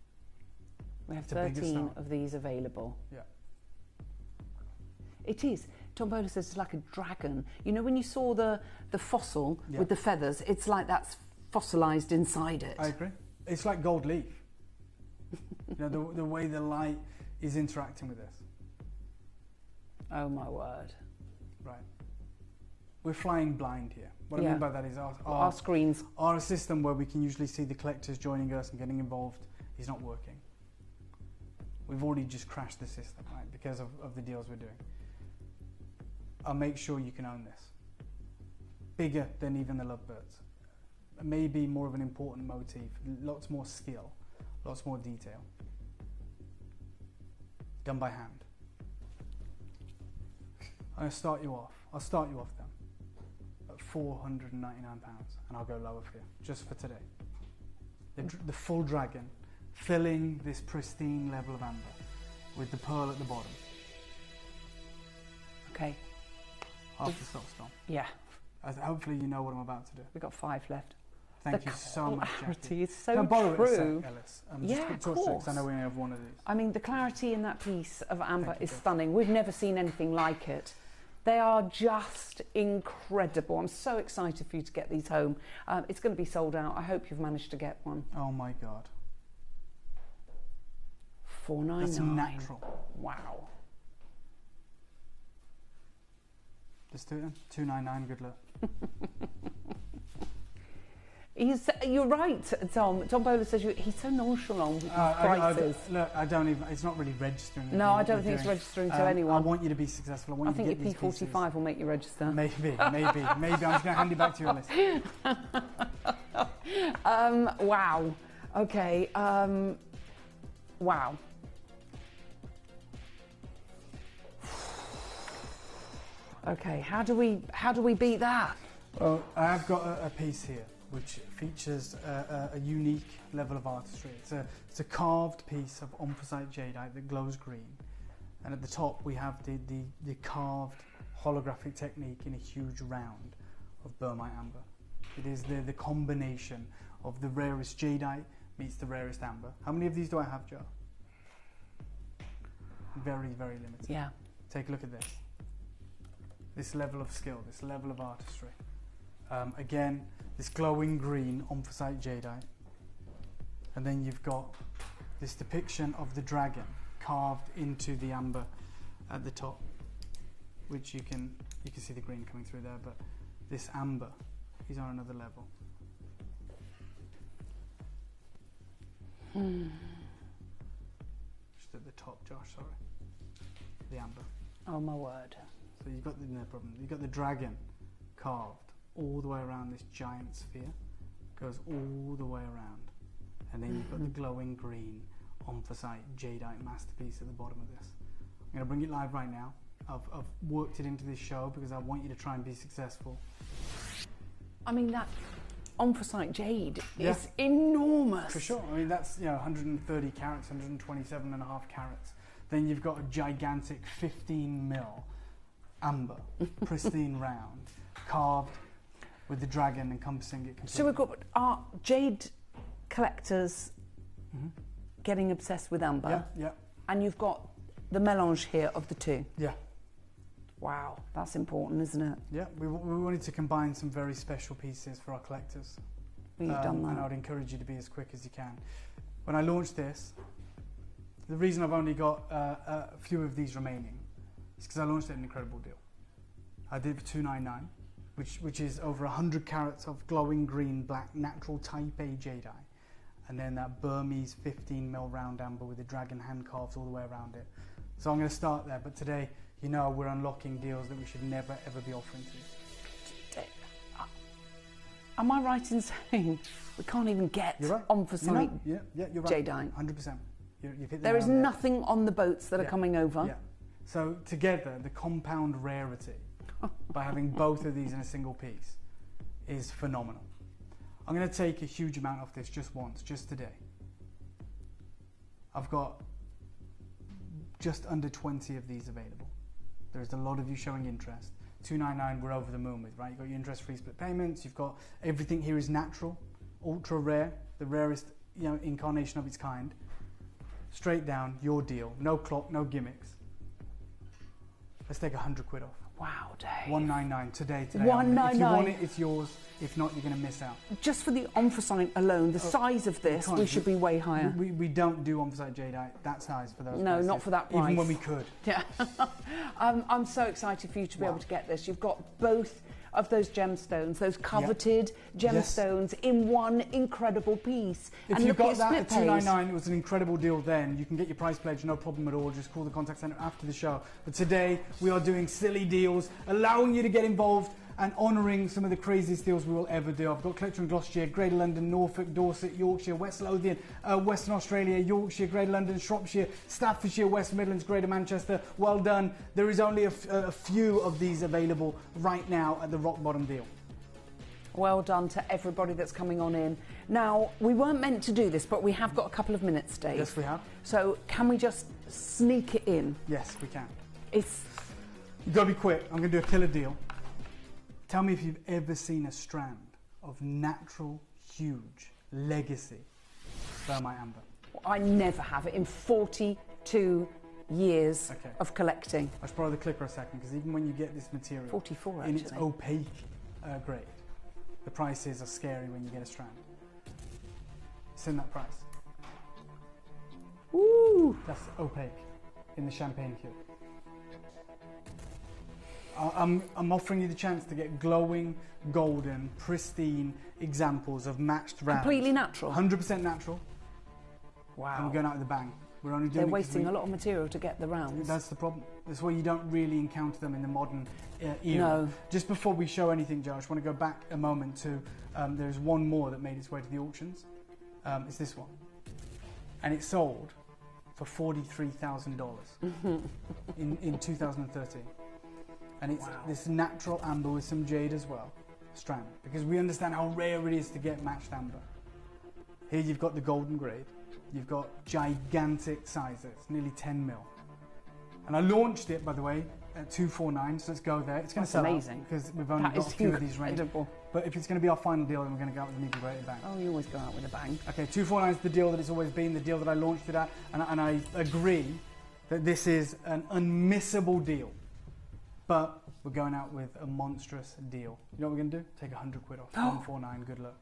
We have 13 of these available. Yeah. It is. Tom Bowler says it's like a dragon. You know when you saw the fossil with the feathers, it's like that's fossilised inside it. I agree. It's like gold leaf. You know, the way the light is interacting with this. Oh my word. Right. We're flying blind here. What I mean by that is our screens. Our system where we can usually see the collectors joining us and getting involved is not working. We've already just crashed the system, right, because of the deals we're doing. I'll make sure you can own this. Bigger than even the lovebirds. Maybe more of an important motif, lots more skill, lots more detail. Done by hand. I'm going to start you off. I'll start you off then at £499, and I'll go lower for you, just for today. The full dragon, filling this pristine level of amber with the pearl at the bottom. Okay. Half the stock's gone. Yeah. Hopefully you know what I'm about to do. We've got 5 left. Thank you so much, Jackie. It's so Can I borrow true. it a sec, Ellis? Yeah, of course. Because I know we only have one of these. I mean, the clarity in that piece of amber is stunning. We've never seen anything like it. They are just incredible. I'm so excited for you to get these home. It's going to be sold out. I hope you've managed to get one. Oh my God. $499. That's natural. Wow. Let's do it then. $299. Good luck. You're right, Tom. Tom Bowler says he's so nonchalant with his prices. Look, I don't even. It's not really registering. No, I don't think it's registering to anyone. I want you to be successful. I think your P45 will make you register. Maybe. I'm just going to hand it back to you, Alice. Wow. Okay. Wow. Okay. How do we beat that? Well, I've got a piece here which features a unique level of artistry. It's a carved piece of anthracite jadeite that glows green, and at the top we have the carved holographic technique in a huge round of Burmese amber. It is the combination of the rarest jadeite meets the rarest amber. How many of these do I have, Joe? Very, very limited. Yeah. Take a look at this. This level of skill, this level of artistry. Again, this glowing green anthracite jadeite, and then you've got this depiction of the dragon carved into the amber at the top, which you can see the green coming through there, but this amber is on another level. Just at the top, Josh, sorry. The amber. Oh my word. So you've got no problem. You've got the dragon carved all the way around this giant sphere, goes all the way around, and then you've got the glowing green anthracite jadeite masterpiece at the bottom of this. I'm going to bring it live right now. I've worked it into this show because I want you to try and be successful. I mean, that anthracite jade is enormous. For sure. I mean, that's 130 carats, 127.5 carats. Then you've got a gigantic 15 mil amber, pristine round, carved with the dragon encompassing it completely. So we've got our jade collectors getting obsessed with amber. Yeah. And you've got the melange here of the two. Yeah. Wow, that's important, isn't it? Yeah, we wanted to combine some very special pieces for our collectors. Well, you've done that. And I would encourage you to be as quick as you can. When I launched this, the reason I've only got a few of these remaining is because I launched it at an incredible deal. I did it for $299, which is over 100 carats of glowing green black natural type A jadeite, and then that Burmese 15 mil round amber with the dragon hand carved all the way around it. So I'm going to start there, but today, we're unlocking deals that we should never ever be offering to you. Am I right in saying we can't even get anthracite you're right. jadeite? 100%. You've hit there is nothing on the boats that are coming over. Yeah. So together, the compound rarity by having both of these in a single piece is phenomenal. I'm going to take a huge amount off this just once, just today. I've got just under 20 of these available. There's a lot of you showing interest. $299 we're over the moon with, right? You've got your interest-free split payments. You've got everything here is natural, ultra rare, the rarest incarnation of its kind. Straight down, your deal. No clock, no gimmicks. Let's take 100 quid off. Wow, Dave. $199 today. $199. If you want it, it's yours. If not, you're going to miss out. Just for the Omphacite alone, the size of this, we should be way higher. We don't do Omphacite jadeite that size for those No, prices, not for that price. even when we could. Yeah. I'm so excited for you to be able to get this. You've got both of those gemstones, those coveted gemstones in one incredible piece. If you got that at $299, it was an incredible deal then. You can get your price pledge, no problem at all. Just call the contact centre after the show. But today, we are doing silly deals, allowing you to get involved and honouring some of the craziest deals we will ever do. I've got collector in Gloucestershire, Greater London, Norfolk, Dorset, Yorkshire, West Lothian, Western Australia, Yorkshire, Greater London, Shropshire, Staffordshire, West Midlands, Greater Manchester. Well done. There is only a few of these available right now at the rock bottom deal. Well done to everybody that's coming on in. Now, we weren't meant to do this, but we have got a couple of minutes, Dave. Yes, we have. So, can we just sneak it in? Yes, we can. You've got to be quick. I'm going to do a killer deal. Tell me if you've ever seen a strand of natural, huge, legacy thermite amber. I never have it in 42 years of collecting. I should borrow the clicker a second, because even when you get this material 44 in its opaque grade, the prices are scary when you get a strand. It's in that price. Ooh! That's opaque in the champagne cube. I'm offering you the chance to get glowing, golden, pristine examples of matched rounds. Completely natural? 100% natural. Wow. And we're going out with a bang. We're only doing They're wasting a lot of material to get the rounds. That's the problem. That's why you don't really encounter them in the modern era. No. Just before we show anything, Joe, I just want to go back a moment to, there's one more that made its way to the auctions. It's this one. And it sold for $43,000 in 2013. And it's this natural amber with some jade as well, strand, because we understand how rare it is to get matched amber. Here you've got the golden grade, you've got gigantic sizes, nearly 10 mil. And I launched it, by the way, at $249, so let's go there. It's going to sell amazing, because we've only got a few of these range. But if it's going to be our final deal, then we're going to go out with an even greater bang. Oh, you always go out with a bang. Okay, $249 is the deal that it's always been, the deal that I launched it at, and I agree that this is an unmissable deal. But we're going out with a monstrous deal. You know what we're going to do? Take 100 quid off. 149, good luck.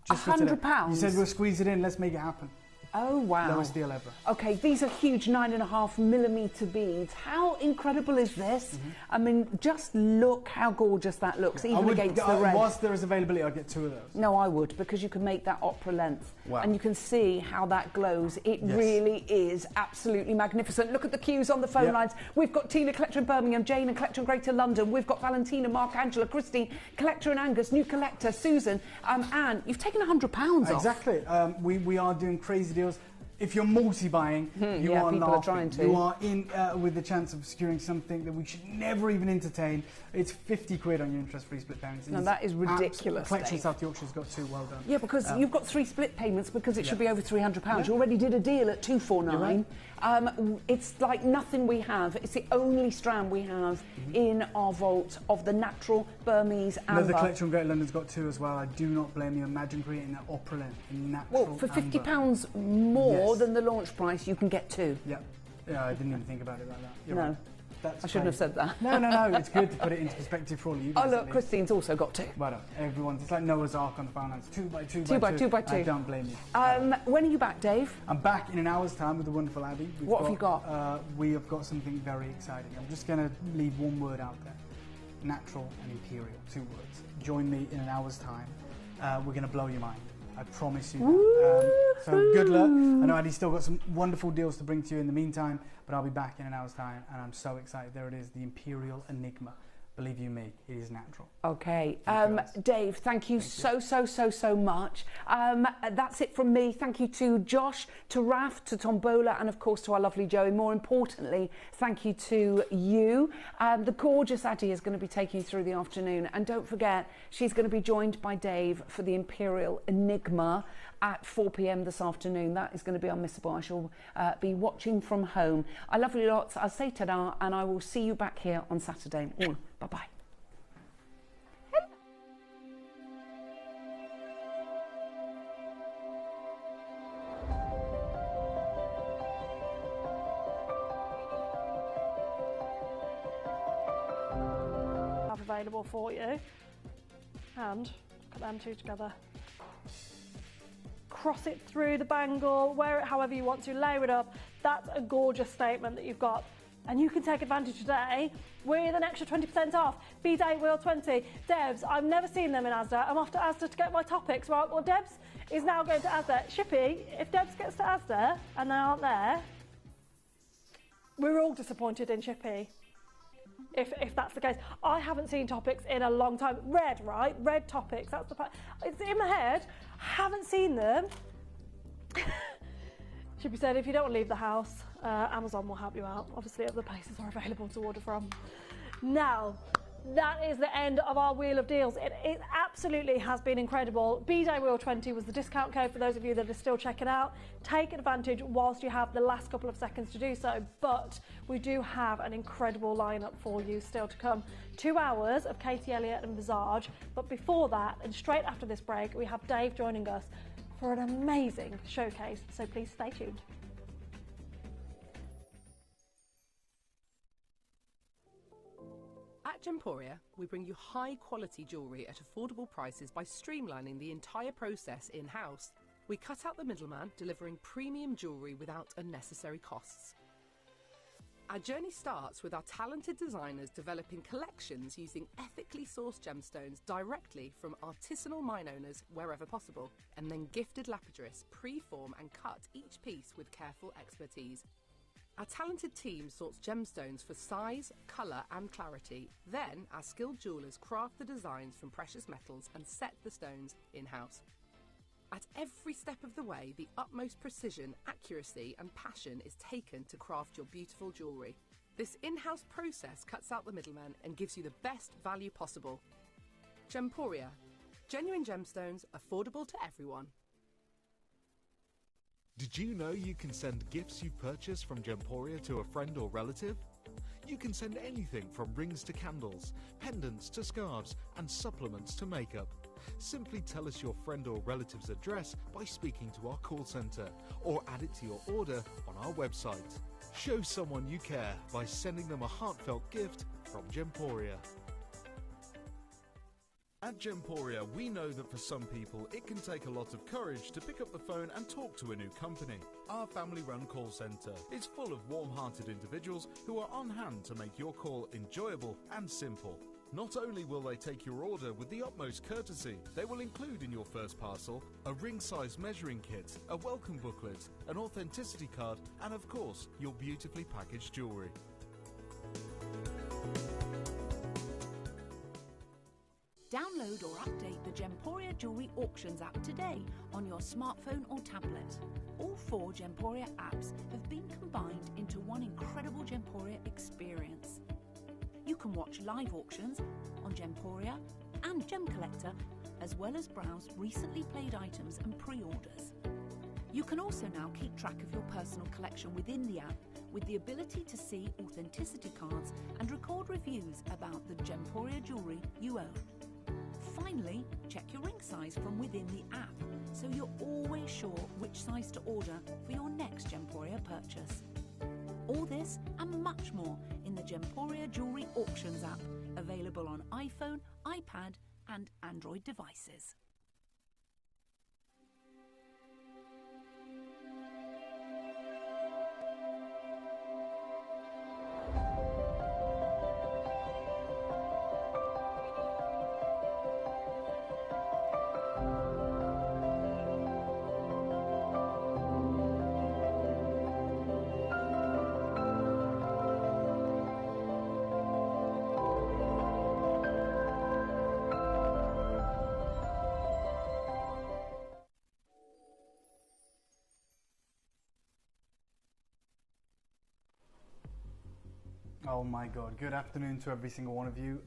Just £100? You said we'll squeeze it in, let's make it happen. Oh, wow. Lowest deal ever. Okay, these are huge 9.5mm beads. How incredible is this? I mean, just look how gorgeous that looks, even against the red. Whilst there is availability, I'd get 2 of those. No, I would, because you can make that opera length. Wow. And you can see how that glows. It really is absolutely magnificent. Look at the queues on the phone lines. We've got Tina, collector in Birmingham, Jane and collector in Greater London. We've got Valentina, Mark, Angela, Christine, collector in Angus, new collector, Susan, Anne. You've taken £100 off. Exactly. We are doing crazy deals. If you're multi-buying, you are people are trying to. You are in with the chance of securing something that we should never even entertain. It's 50 quid on your interest-free split payments. No, that is ridiculous. Collection South Yorkshire's got 2. Well done. Yeah, because you've got 3 split payments because it should be over £300. You already did a deal at $249. It's like nothing we have. It's the only strand we have in our vault of the natural Burmese amber. Another collector in Greater London's got 2 as well. I do not blame you. Imagine creating that opera length in natural Well, for amber. £50 more than the launch price, you can get 2. Yeah, I didn't even think about it like that. You're no. right. That's I shouldn't have said that. No, it's good to put it into perspective for all of you guys. Oh, look, Christine's also got 2. Well done. Everyone's, it's like Noah's Ark on the phone lines. 2 by 2 2 by 2. I don't blame you. When are you back, Dave? I'm back in an hour's time with the wonderful Abby. What have you got? We have got something very exciting. I'm just going to leave one word out there. Natural and Imperial. 2 words. Join me in an hour's time. We're going to blow your mind. I promise you that. So good luck. I know Addy's still got some wonderful deals to bring to you in the meantime, but I'll be back in an hour's time, and I'm so excited. There it is, the Imperial Enigma. Believe you me, it is natural. Okay. Dave, thank you so much. That's it from me. Thank you to Josh, to Raf, to Tombola, and of course to our lovely Joey. More importantly, thank you to you. The gorgeous Addie is going to be taking you through the afternoon. And don't forget, she's going to be joined by Dave for the Imperial Enigma. at 4 p.m. this afternoon. That is going to be unmissable. I shall be watching from home. I love you lots. I'll say ta-da, and I will see you back here on Saturday. Bye-bye. Available for you, and put them two together. Cross it through the bangle, wear it however you want to, layer it up. That's a gorgeous statement that you've got, and you can take advantage today with an extra 20% off. B-Day Wheel 20. Debs, I've never seen them in Asda. I'm off to Asda to get my topics. Right, well, Debs is now going to Asda. Shippy, if Debs gets to Asda and they aren't there, we're all disappointed in Shippy. If that's the case. I haven't seen topics in a long time. Red, right? Red topics. That's the part. It's in my head. Haven't seen them. Should be said, if you don't want to leave the house, Amazon will help you out. Obviously, other places are available to order from. Now, that is the end of our Wheel of Deals. It absolutely has been incredible. B-Day Wheel 20 was the discount code for those of you that are still checking out. Take advantage whilst you have the last couple of seconds to do so, but we do have an incredible lineup for you still to come. 2 hours of Katie Elliott and Visage, but before that, and straight after this break, we have Dave joining us for an amazing showcase, so please stay tuned. At Gemporia, we bring you high-quality jewellery at affordable prices by streamlining the entire process in-house. We cut out the middleman, delivering premium jewellery without unnecessary costs. Our journey starts with our talented designers developing collections using ethically sourced gemstones directly from artisanal mine owners wherever possible, and then gifted lapidarists pre-form and cut each piece with careful expertise. Our talented team sorts gemstones for size, colour and clarity. Then our skilled jewellers craft the designs from precious metals and set the stones in-house. At every step of the way, the utmost precision, accuracy and passion is taken to craft your beautiful jewellery. This in-house process cuts out the middleman and gives you the best value possible. Gemporia. Genuine gemstones, affordable to everyone. Did you know you can send gifts you've purchased from Gemporia to a friend or relative? You can send anything from rings to candles, pendants to scarves, and supplements to makeup. Simply tell us your friend or relative's address by speaking to our call centre, or add it to your order on our website. Show someone you care by sending them a heartfelt gift from Gemporia. At Gemporia, we know that for some people it can take a lot of courage to pick up the phone and talk to a new company. Our family-run call centre is full of warm-hearted individuals who are on hand to make your call enjoyable and simple. Not only will they take your order with the utmost courtesy, they will include in your first parcel a ring-size measuring kit, a welcome booklet, an authenticity card, and of course, your beautifully packaged jewellery. Download or update the Gemporia Jewellery Auctions app today on your smartphone or tablet. All 4 Gemporia apps have been combined into one incredible Gemporia experience. You can watch live auctions on Gemporia and Gem Collector, as well as browse recently played items and pre-orders. You can also now keep track of your personal collection within the app with the ability to see authenticity cards and record reviews about the Gemporia jewellery you own. Finally, check your ring size from within the app, so you're always sure which size to order for your next Gemporia purchase. All this and much more in the Gemporia Jewellery Auctions app, available on iPhone, iPad and Android devices. Oh my God, good afternoon to every single one of you.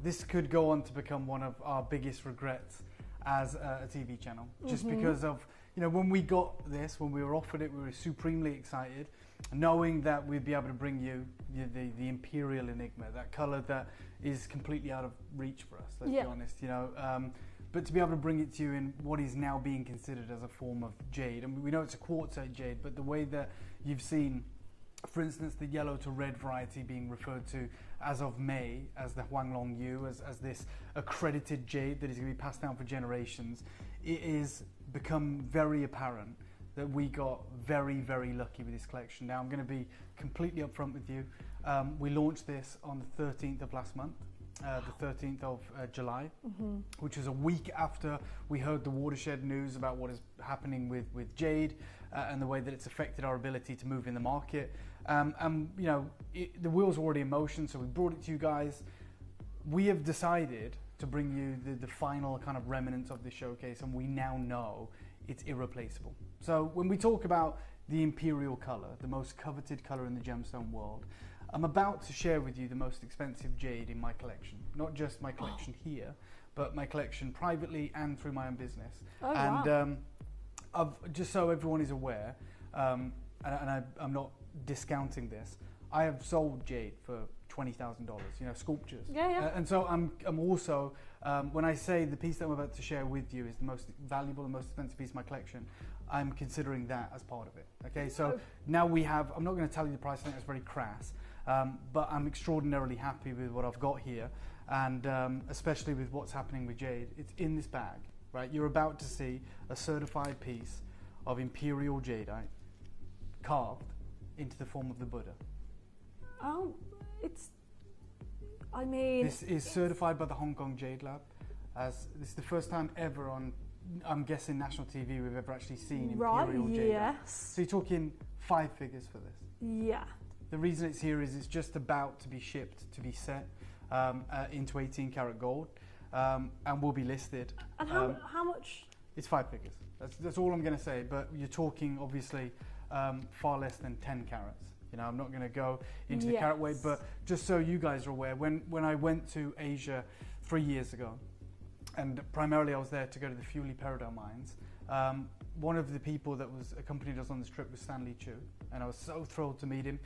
This could go on to become one of our biggest regrets as a TV channel, just because of, you know, when we got this, when we were offered it, we were supremely excited, knowing that we'd be able to bring you the Imperial Enigma, that colour that is completely out of reach for us, let's be honest, you know. But to be able to bring it to you in what is now being considered as a form of jade, and we know it's a quartzite jade, but the way that you've seen, for instance, the yellow to red variety being referred to as of May as the Huanglong Yu, as this accredited jade that is going to be passed down for generations, it is become very apparent that we got very, very lucky with this collection. Now, I'm going to be completely upfront with you. We launched this on the 13th of last month. The 13th of July, which was a week after we heard the watershed news about what is happening with jade and the way that it's affected our ability to move in the market. And you know, the wheels were already in motion, so we brought it to you guys. We have decided to bring you the final kind of remnants of the showcase, and we now know it's irreplaceable. So when we talk about the Imperial colour, the most coveted colour in the gemstone world, I'm about to share with you the most expensive jade in my collection. Not just my collection here, but my collection privately and through my own business. Just so everyone is aware, and I'm not discounting this, I have sold jade for $20,000, you know, sculptures. And so I'm also, when I say the piece that I'm about to share with you is the most valuable and most expensive piece of my collection, I'm considering that as part of it. Okay, so now we have, I'm not going to tell you the price, I think that's very crass, but I'm extraordinarily happy with what I've got here, and especially with what's happening with jade. It's in this bag, right? You're about to see a certified piece of Imperial jadeite carved into the form of the Buddha. Oh, I mean... This is certified by the Hong Kong Jade Lab, as this is the first time ever on, I'm guessing, national TV we've ever actually seen Imperial jadeite. Yes. So you're talking 5 figures for this. Yeah. The reason it's here is it's just about to be shipped to be set into 18 karat gold, and will be listed. And how much? It's 5 figures. That's all I'm going to say. But you're talking obviously far less than 10 carats. You know, I'm not going to go into the carat weight, but just so you guys are aware, when I went to Asia 3 years ago, and primarily I was there to go to the Fully Peridot mines. One of the people that was accompanied us on this trip was Stanley Chu, and I was so thrilled to meet him.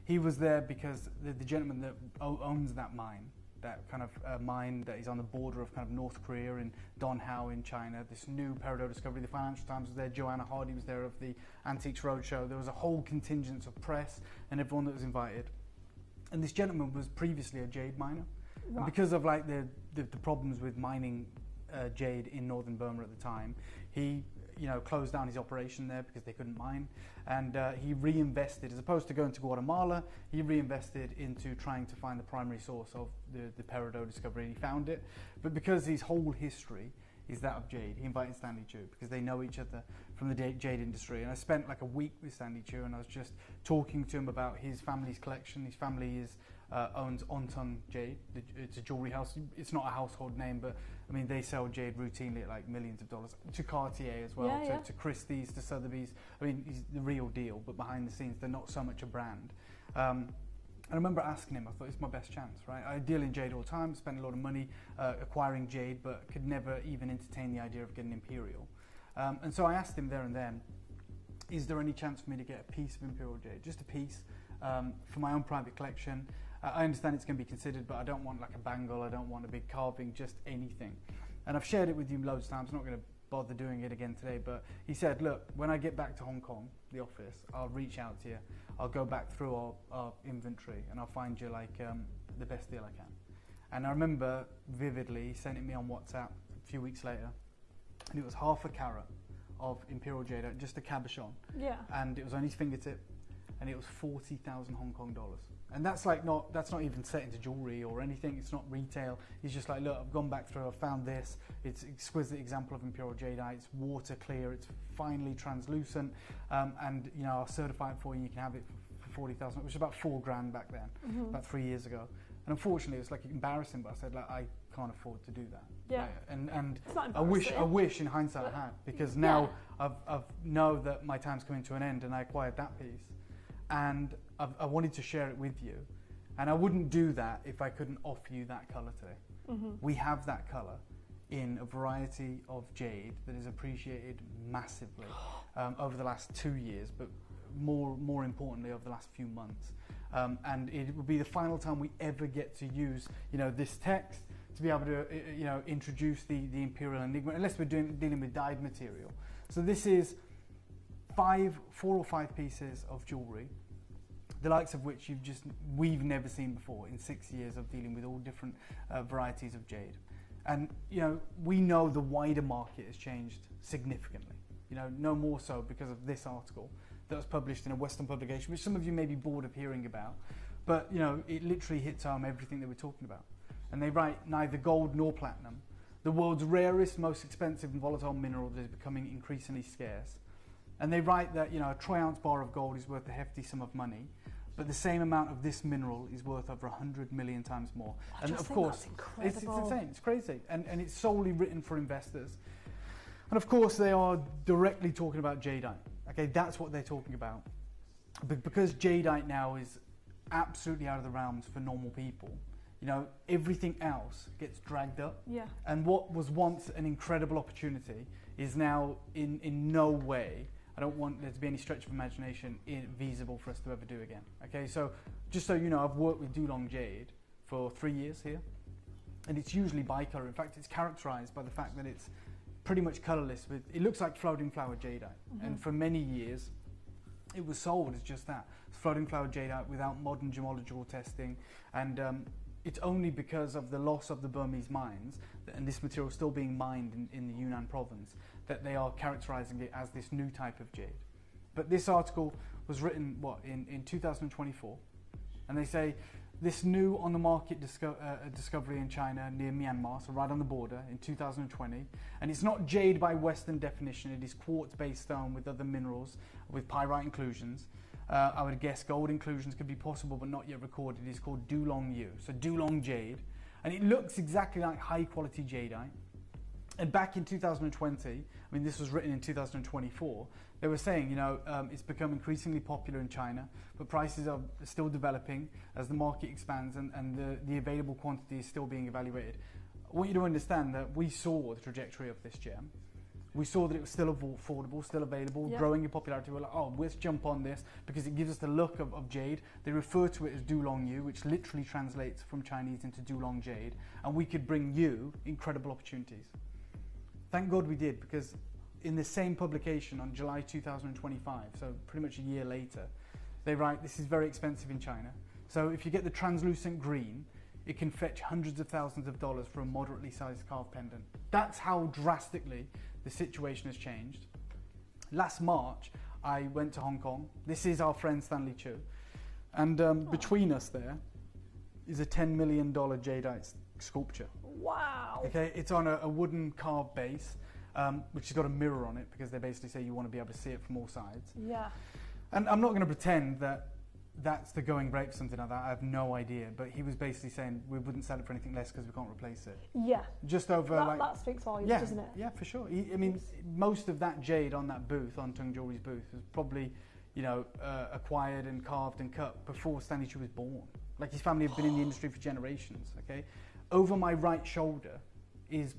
He was there because the gentleman that owns that mine, that kind of mine that is on the border of kind of North Korea and Donghao in China, this new peridot discovery. The Financial Times was there, Joanna Hardy was there of the Antiques Roadshow. There was a whole contingent of press and everyone that was invited. And this gentleman was previously a jade miner. Right. And because of like the problems with mining jade in northern Burma at the time, he closed down his operation there because they couldn't mine, and he reinvested, as opposed to going to Guatemala, he reinvested into trying to find the primary source of the peridot discovery, and he found it. But because his whole history is that of jade, he invited Stanley Chu because they know each other from the jade industry. And I spent like a week with Stanley Chu, and I was just talking to him about his family's collection. His family owns Ontung Jade. It's a jewelry house. It's not a household name, but I mean, they sell jade routinely at like millions of dollars to Cartier as well, to Christie's, to Sotheby's. I mean, he's the real deal, but behind the scenes, they're not so much a brand. And I remember asking him, I thought, it's my best chance, right? I deal in jade all the time, spend a lot of money acquiring jade, but could never even entertain the idea of getting Imperial. And so I asked him there and then, is there any chance for me to get a piece of Imperial jade, just a piece, for my own private collection? I understand it's going to be considered, but I don't want like a bangle, I don't want a big carving, just anything. And I've shared it with you loads of times, I'm not going to bother doing it again today, but he said, look, when I get back to Hong Kong, the office, I'll reach out to you, I'll go back through our inventory, and I'll find you like the best deal I can. And I remember vividly, he sent it me on WhatsApp a few weeks later, and it was 1/2 carat of Imperial jade, just a cabochon. Yeah. And it was on his fingertip, and it was 40,000 Hong Kong dollars. And that's not even set into jewelry or anything. It's not retail. He's just like, look, I've gone back through, I've found this. It's an exquisite example of Imperial jadeite. It's water clear. It's finely translucent. And I'll certify it for you. You can have it for 40,000, which is about $4,000 back then, about 3 years ago. And unfortunately, it was like embarrassing. But I said, like, I can't afford to do that. Yeah. And I wish in hindsight I had, because now I've know that my time's coming to an end, and I acquired that piece. And I wanted to share it with you, and I wouldn't do that if I couldn't offer you that colour today. We have that colour in a variety of jade that is appreciated massively over the last 2 years, but more importantly over the last few months. And it will be the final time we ever get to use, this text to be able to, introduce the Imperial enigma, unless we're dealing with dyed material. So this is 4 or 5 pieces of jewellery, the likes of which we've never seen before in 6 years of dealing with all different varieties of jade. And we know the wider market has changed significantly. No more so because of this article that was published in a Western publication, which some of you may be bored of hearing about, but it literally hits home everything that we're talking about. And they write, neither gold nor platinum, the world's rarest, most expensive and volatile mineral that is becoming increasingly scarce. And they write that a troy-ounce bar of gold is worth a hefty sum of money, but the same amount of this mineral is worth over 100 million times more. And of course, it's insane, it's crazy, and it's solely written for investors. And of course, they are directly talking about jadeite. Okay, that's what they're talking about. But because jadeite now is absolutely out of the realms for normal people, everything else gets dragged up. Yeah. And what was once an incredible opportunity is now in no way, I don't want there to be any stretch of imagination, feasible for us to ever do again. Okay, so just so you know, I've worked with Dulong jade for 3 years here, and it's usually bicolor. In fact, it's characterized by the fact that it's pretty much colorless. It looks like floating flower jadeite, and for many years it was sold as just that, floating flower jadeite without modern gemological testing. And it's only because of the loss of the Burmese mines, and this material still being mined in the Yunnan province, that they are characterizing it as this new type of jade. But this article was written, in 2024, and they say this new on the market discovery in China near Myanmar, so right on the border, in 2020, and it's not jade by Western definition, it is quartz-based stone with other minerals with pyrite inclusions. I would guess gold inclusions could be possible but not yet recorded. It's called Dulong Yu, so Dulong jade, and it looks exactly like high quality jadeite. And back in 2020, this was written in 2024, they were saying, it's become increasingly popular in China, but prices are still developing as the market expands and the available quantity is still being evaluated. I want you to understand that we saw the trajectory of this gem. We saw that it was still affordable, still available, growing in popularity. We're like, let's jump on this because it gives us the look of jade. They refer to it as Dulong Yu, which literally translates from Chinese into Dulong jade, and we could bring you incredible opportunities. Thank God we did, because in the same publication on July 2025, so pretty much a year later, they write, this is very expensive in China. So if you get the translucent green, it can fetch hundreds of thousands of dollars for a moderately sized carved pendant. That's how drastically the situation has changed. Last March, I went to Hong Kong. This is our friend Stanley Chu. And between us there is a $10 million jadeite sculpture. Wow. Okay, it's on a wooden carved base, which has got a mirror on it because they basically say you want to be able to see it from all sides. Yeah. And I'm not going to pretend that that's the going rate for something like that. I have no idea. But he was basically saying we wouldn't sell it for anything less because we can't replace it. Yeah. Just over that speaks volumes, doesn't it? Yeah, for sure. Most of that jade on that booth, on Tung Jewelry's booth, was probably, acquired and carved and cut before Stanley Chu was born. Like, his family have been in the industry for generations. Okay. Over my right shoulder is,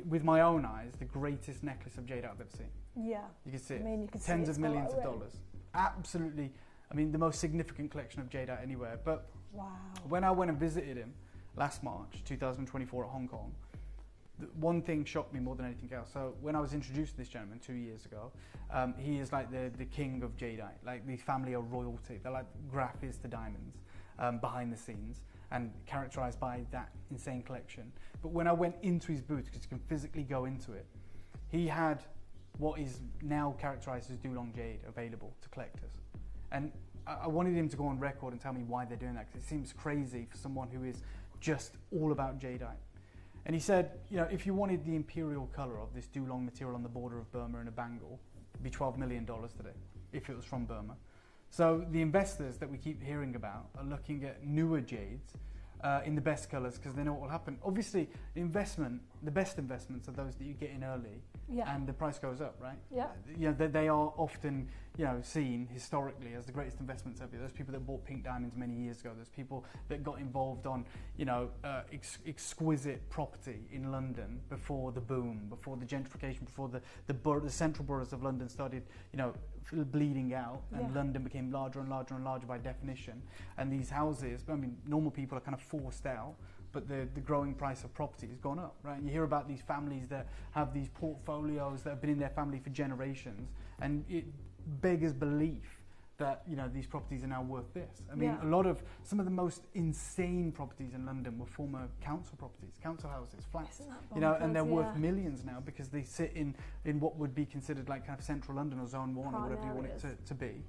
with my own eyes, the greatest necklace of jade I've ever seen. Yeah. You can see it. You can Tens see of millions of dollars. Absolutely. The most significant collection of jadeite anywhere. But when I went and visited him last March 2024 at Hong Kong, one thing shocked me more than anything else. So when I was introduced to this gentleman 2 years ago, he is like the king of jadeite. Like, the family are royalty. They're like Graf is to diamonds behind the scenes, and characterized by that insane collection. But when I went into his booth, because you can physically go into it, he had what is now characterized as Dulong jade available to collectors. And I wanted him to go on record and tell me why they're doing that, because it seems crazy for someone who is just all about jadeite. And he said, if you wanted the imperial color of this Dulong material on the border of Burma in a bangle, it'd be $12 million today, if it was from Burma. So the investors that we keep hearing about are looking at newer jades in the best colors because they know what will happen. Obviously, the investment the best investments are those that you get in early, and the price goes up, right? Yeah. You know, they are often, you know, seen historically as the greatest investments ever. There's people that bought pink diamonds many years ago. There's people that got involved on, you know, exquisite property in London before the boom, before the gentrification, before the central boroughs of London started, you know, bleeding out, and London became larger and larger and larger by definition. And these houses, I mean, normal people are kind of forced out, but the growing price of property has gone up, right? And you hear about these families that have these portfolios that have been in their family for generations, and it beggars belief that, you know, these properties are now worth this. I mean, some of the most insane properties in London were former council properties, council houses, flats, you know, and they're worth millions now because they sit in what would be considered like kind of central London or zone 1 or whatever you want it to be.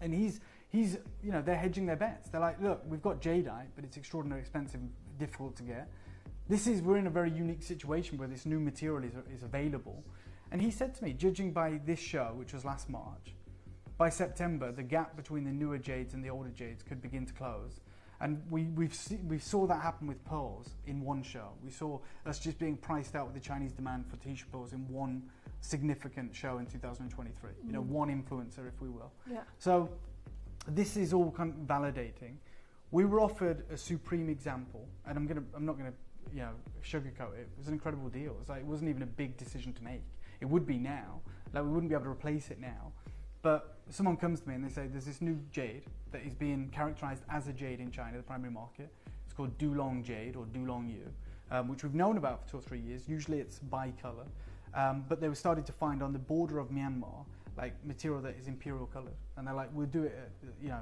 And he's, you know, they're hedging their bets. They're like, look, we've got jadeite, but it's extraordinarily expensive, difficult to get. We're in a very unique situation where this new material is available. And he said to me, judging by this show, which was last March, by September, the gap between the newer jades and the older jades could begin to close. And we saw that happen with pearls in one show. We saw us just being priced out with the Chinese demand for tissue pearls in one significant show in 2023. You know, one influencer, if we will. Yeah. So this is all kind of validating. We were offered a supreme example, and I'm not gonna, you know, sugarcoat it. It was an incredible deal. It was like, it wasn't even a big decision to make. It would be now. Like, we wouldn't be able to replace it now. But someone comes to me and they say, there's this new jade that is being characterized as a jade in China, the primary market. It's called Dulong jade or Dulong Yu, which we've known about for 2 or 3 years. Usually it's bi-color. But they were starting to find on the border of Myanmar, like, material that is imperial colored. And they're like, we'll do it at, you know,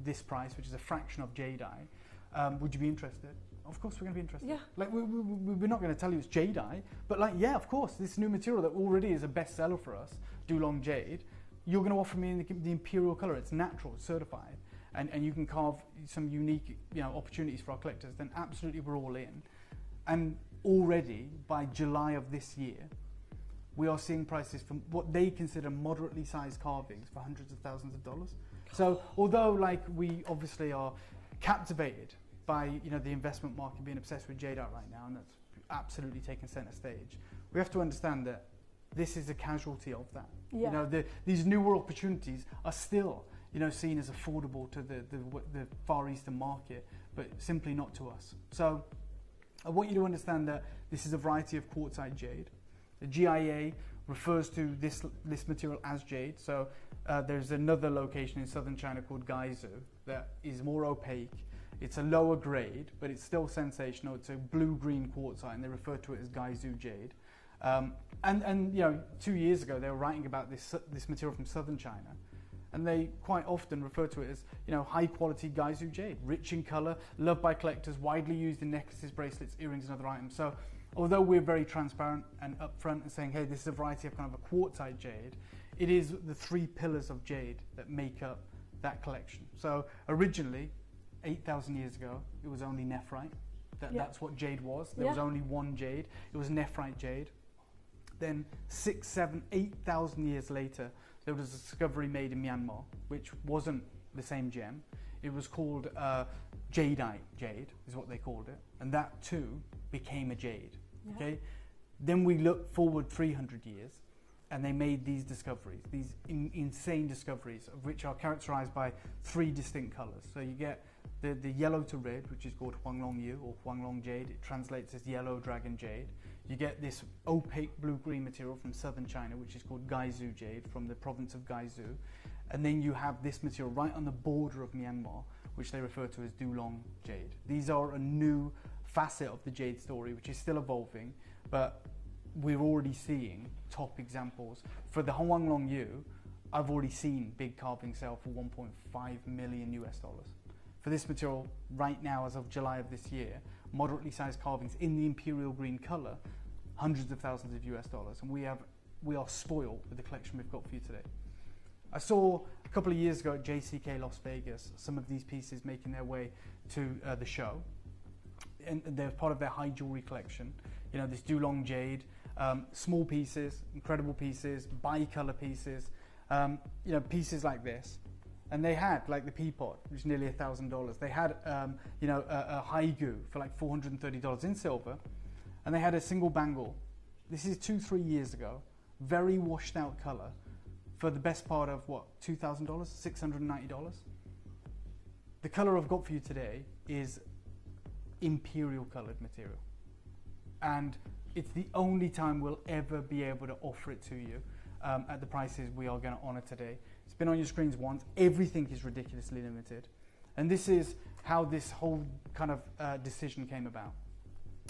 this price, which is a fraction of jadeite. Would you be interested? Of course we're going to be interested. Yeah. Like, we're not going to tell you it's jadeite, but like, yeah, of course, this new material that already is a bestseller for us, Dulong jade, you're going to offer me the imperial color. It's natural, it's certified, and you can carve some unique, you know, opportunities for our collectors. Then absolutely, we're all in. And already by July of this year, we are seeing prices from what they consider moderately sized carvings for hundreds of thousands of dollars. So although, like, we obviously are captivated by, you know, the investment market being obsessed with jadeite right now, and that's absolutely taken center stage, we have to understand that this is a casualty of that. Yeah. You know, these newer opportunities are still, you know, seen as affordable to the Far Eastern market, but simply not to us. So I want you to understand that this is a variety of quartzite jade. The GIA refers to this material as jade. So there's another location in southern China called Guizhou that is more opaque. It's a lower grade, but it's still sensational. It's a blue-green quartzite, and they refer to it as Guizhou jade. And you know, 2 years ago they were writing about this material from southern China, and they quite often refer to it as, you know, high-quality Guizhou jade, rich in color, loved by collectors, widely used in necklaces, bracelets, earrings, and other items. So although we're very transparent and upfront and saying, hey, this is a variety of kind of a quartzite jade, it is the 3 pillars of jade that make up that collection. So originally, 8,000 years ago, it was only nephrite. That's what jade was. There was only one jade. It was nephrite jade. Then 6, 7, 8,000 years later, there was a discovery made in Myanmar, which wasn't the same gem. It was called jadeite jade, is what they called it. And that too became a jade. Yeah. Okay. Then we look forward 300 years, and they made these discoveries, these insane discoveries, of which are characterized by 3 distinct colors. So you get the yellow to red, which is called Huanglong Yu or Huanglong jade. It translates as yellow dragon jade. You get this opaque blue-green material from southern China, which is called Guizhou jade, from the province of Guizhou. And then you have this material right on the border of Myanmar, which they refer to as Dulong jade. These are a new facet of the jade story, which is still evolving, but we're already seeing top examples. For the Huanglong Yu, I've already seen big carvings sell for $1.5 million US. For this material, right now, as of July of this year, moderately sized carvings in the imperial green color, hundreds of thousands of US dollars. And we are spoiled with the collection we've got for you today. I saw a couple of years ago at JCK Las Vegas some of these pieces making their way to the show, and they're part of their high jewelry collection. You know, this Dulong jade, small pieces, incredible pieces, bi-color pieces, you know, pieces like this. And they had, like, the peapod, which is nearly $1,000. They had, you know, a haigu for like $430 in silver. and they had a single bangle. This is 2-3 years ago, very washed out colour, for the best part of what, $2,000, $690. The colour I've got for you today is Imperial coloured material, and it's the only time we'll ever be able to offer it to you at the prices we are going to honour today. It's been on your screens once. Everything is ridiculously limited, and this is how this whole kind of decision came about.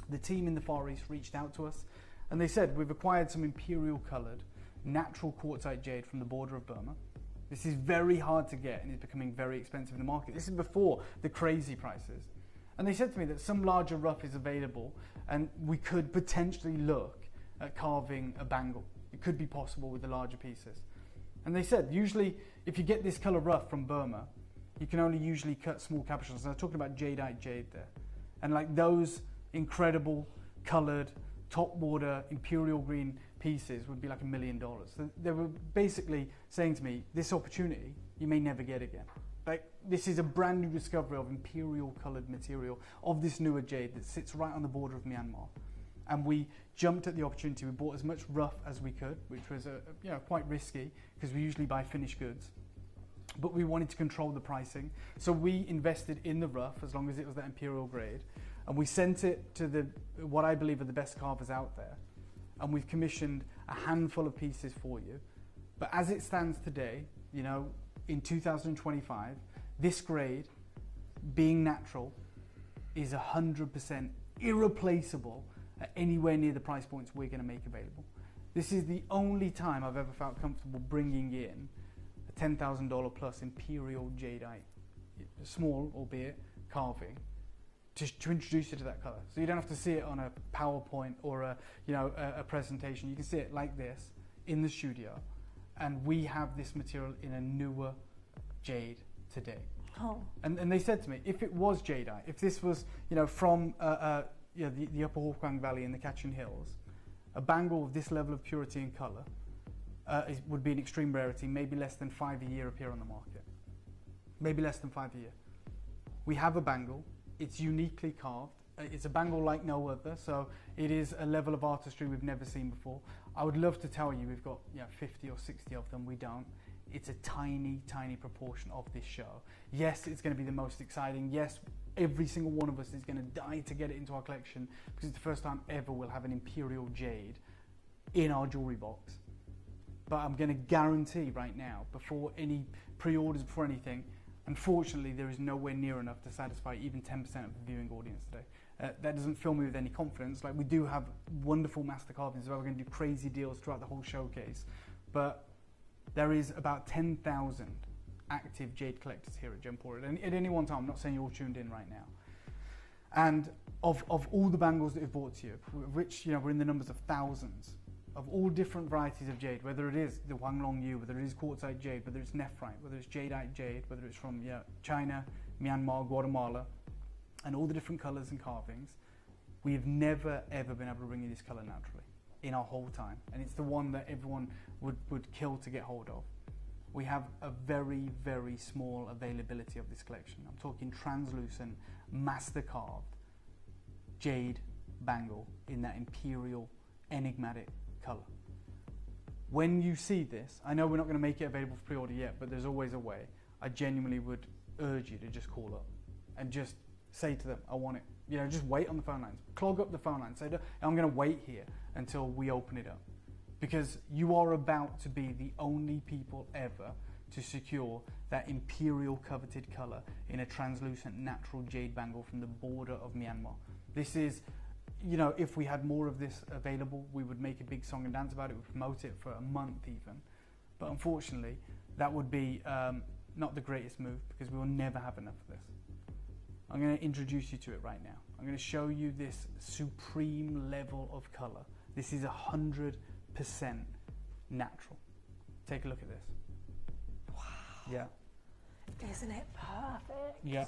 The team in the Far East reached out to us, and they said, we've acquired some Imperial coloured natural quartzite jade from the border of Burma. This is very hard to get and is becoming very expensive in the market. This is before the crazy prices. And they said to me that some larger rough is available and we could potentially look at carving a bangle. It could be possible with the larger pieces. And they said, usually if you get this colour rough from Burma, you can only usually cut small cabochons. And I was talking about jadeite jade there. And like those incredible coloured top border imperial green pieces would be like $1 million. So they were basically saying to me, this opportunity you may never get again. Like, this is a brand new discovery of imperial coloured material of this newer jade that sits right on the border of Myanmar. And we jumped at the opportunity. We bought as much rough as we could, which was quite risky because we usually buy finished goods. But we wanted to control the pricing. So we invested in the rough as long as it was that imperial grade. And we sent it to what I believe are the best carvers out there. And we've commissioned a handful of pieces for you. But as it stands today, in 2025, this grade, being natural, is 100% irreplaceable at anywhere near the price points we're going to make available. This is the only time I've ever felt comfortable bringing in a $10,000 plus imperial jadeite, small albeit, carving, to introduce you to that colour. So you don't have to see it on a PowerPoint or a presentation. You can see it like this in the studio. And we have this material in a newer jade today. Oh. And they said to me, if it was jadeite, if this was from the Upper Hawkwang Valley in the Kachin Hills, a bangle of this level of purity and colour would be an extreme rarity, maybe less than 5 a year appear on the market. Maybe less than 5 a year. We have a bangle. It's uniquely carved. It's a bangle like no other, so it is a level of artistry we've never seen before. I would love to tell you we've got 50 or 60 of them. We don't. It's a tiny, tiny proportion of this show. Yes, it's going to be the most exciting. Yes, every single one of us is going to die to get it into our collection because it's the first time ever we'll have an imperial jade in our jewellery box. But I'm going to guarantee right now, before any pre-orders, before anything, unfortunately, there is nowhere near enough to satisfy even 10% of the viewing audience today. That doesn't fill me with any confidence. Like, we do have wonderful master carvings where we're going to do crazy deals throughout the whole showcase. But there is about 10,000 active jade collectors here at Gemporia. And at any one time, I'm not saying you're all tuned in right now. And of all the bangles that we've brought to you, which we're in the numbers of thousands, of all different varieties of jade, whether it is the Huanglong Yu, whether it is quartzite jade, whether it's nephrite, whether it's jadeite jade, whether it's from China, Myanmar, Guatemala, and all the different colours and carvings, we have never ever been able to bring you this colour naturally in our whole time. And it's the one that everyone would kill to get hold of. We have a very, very small availability of this collection. I'm talking translucent, master carved jade bangle in that imperial, enigmatic colour. When you see this, I know we're not going to make it available for pre-order yet, but there's always a way. I genuinely would urge you to just call up and just say to them, I want it. Just wait on the phone lines. Clog up the phone lines. Say, I'm going to wait here until we open it up. Because you are about to be the only people ever to secure that imperial coveted colour in a translucent natural jade bangle from the border of Myanmar. This is, if we had more of this available, we would make a big song and dance about it. We'd promote it for a month even. But unfortunately, that would be not the greatest move because we will never have enough of this. I'm going to introduce you to it right now. I'm going to show you this supreme level of colour. This is 100% natural. Take a look at this. Wow. Yeah. Isn't it perfect? Yeah.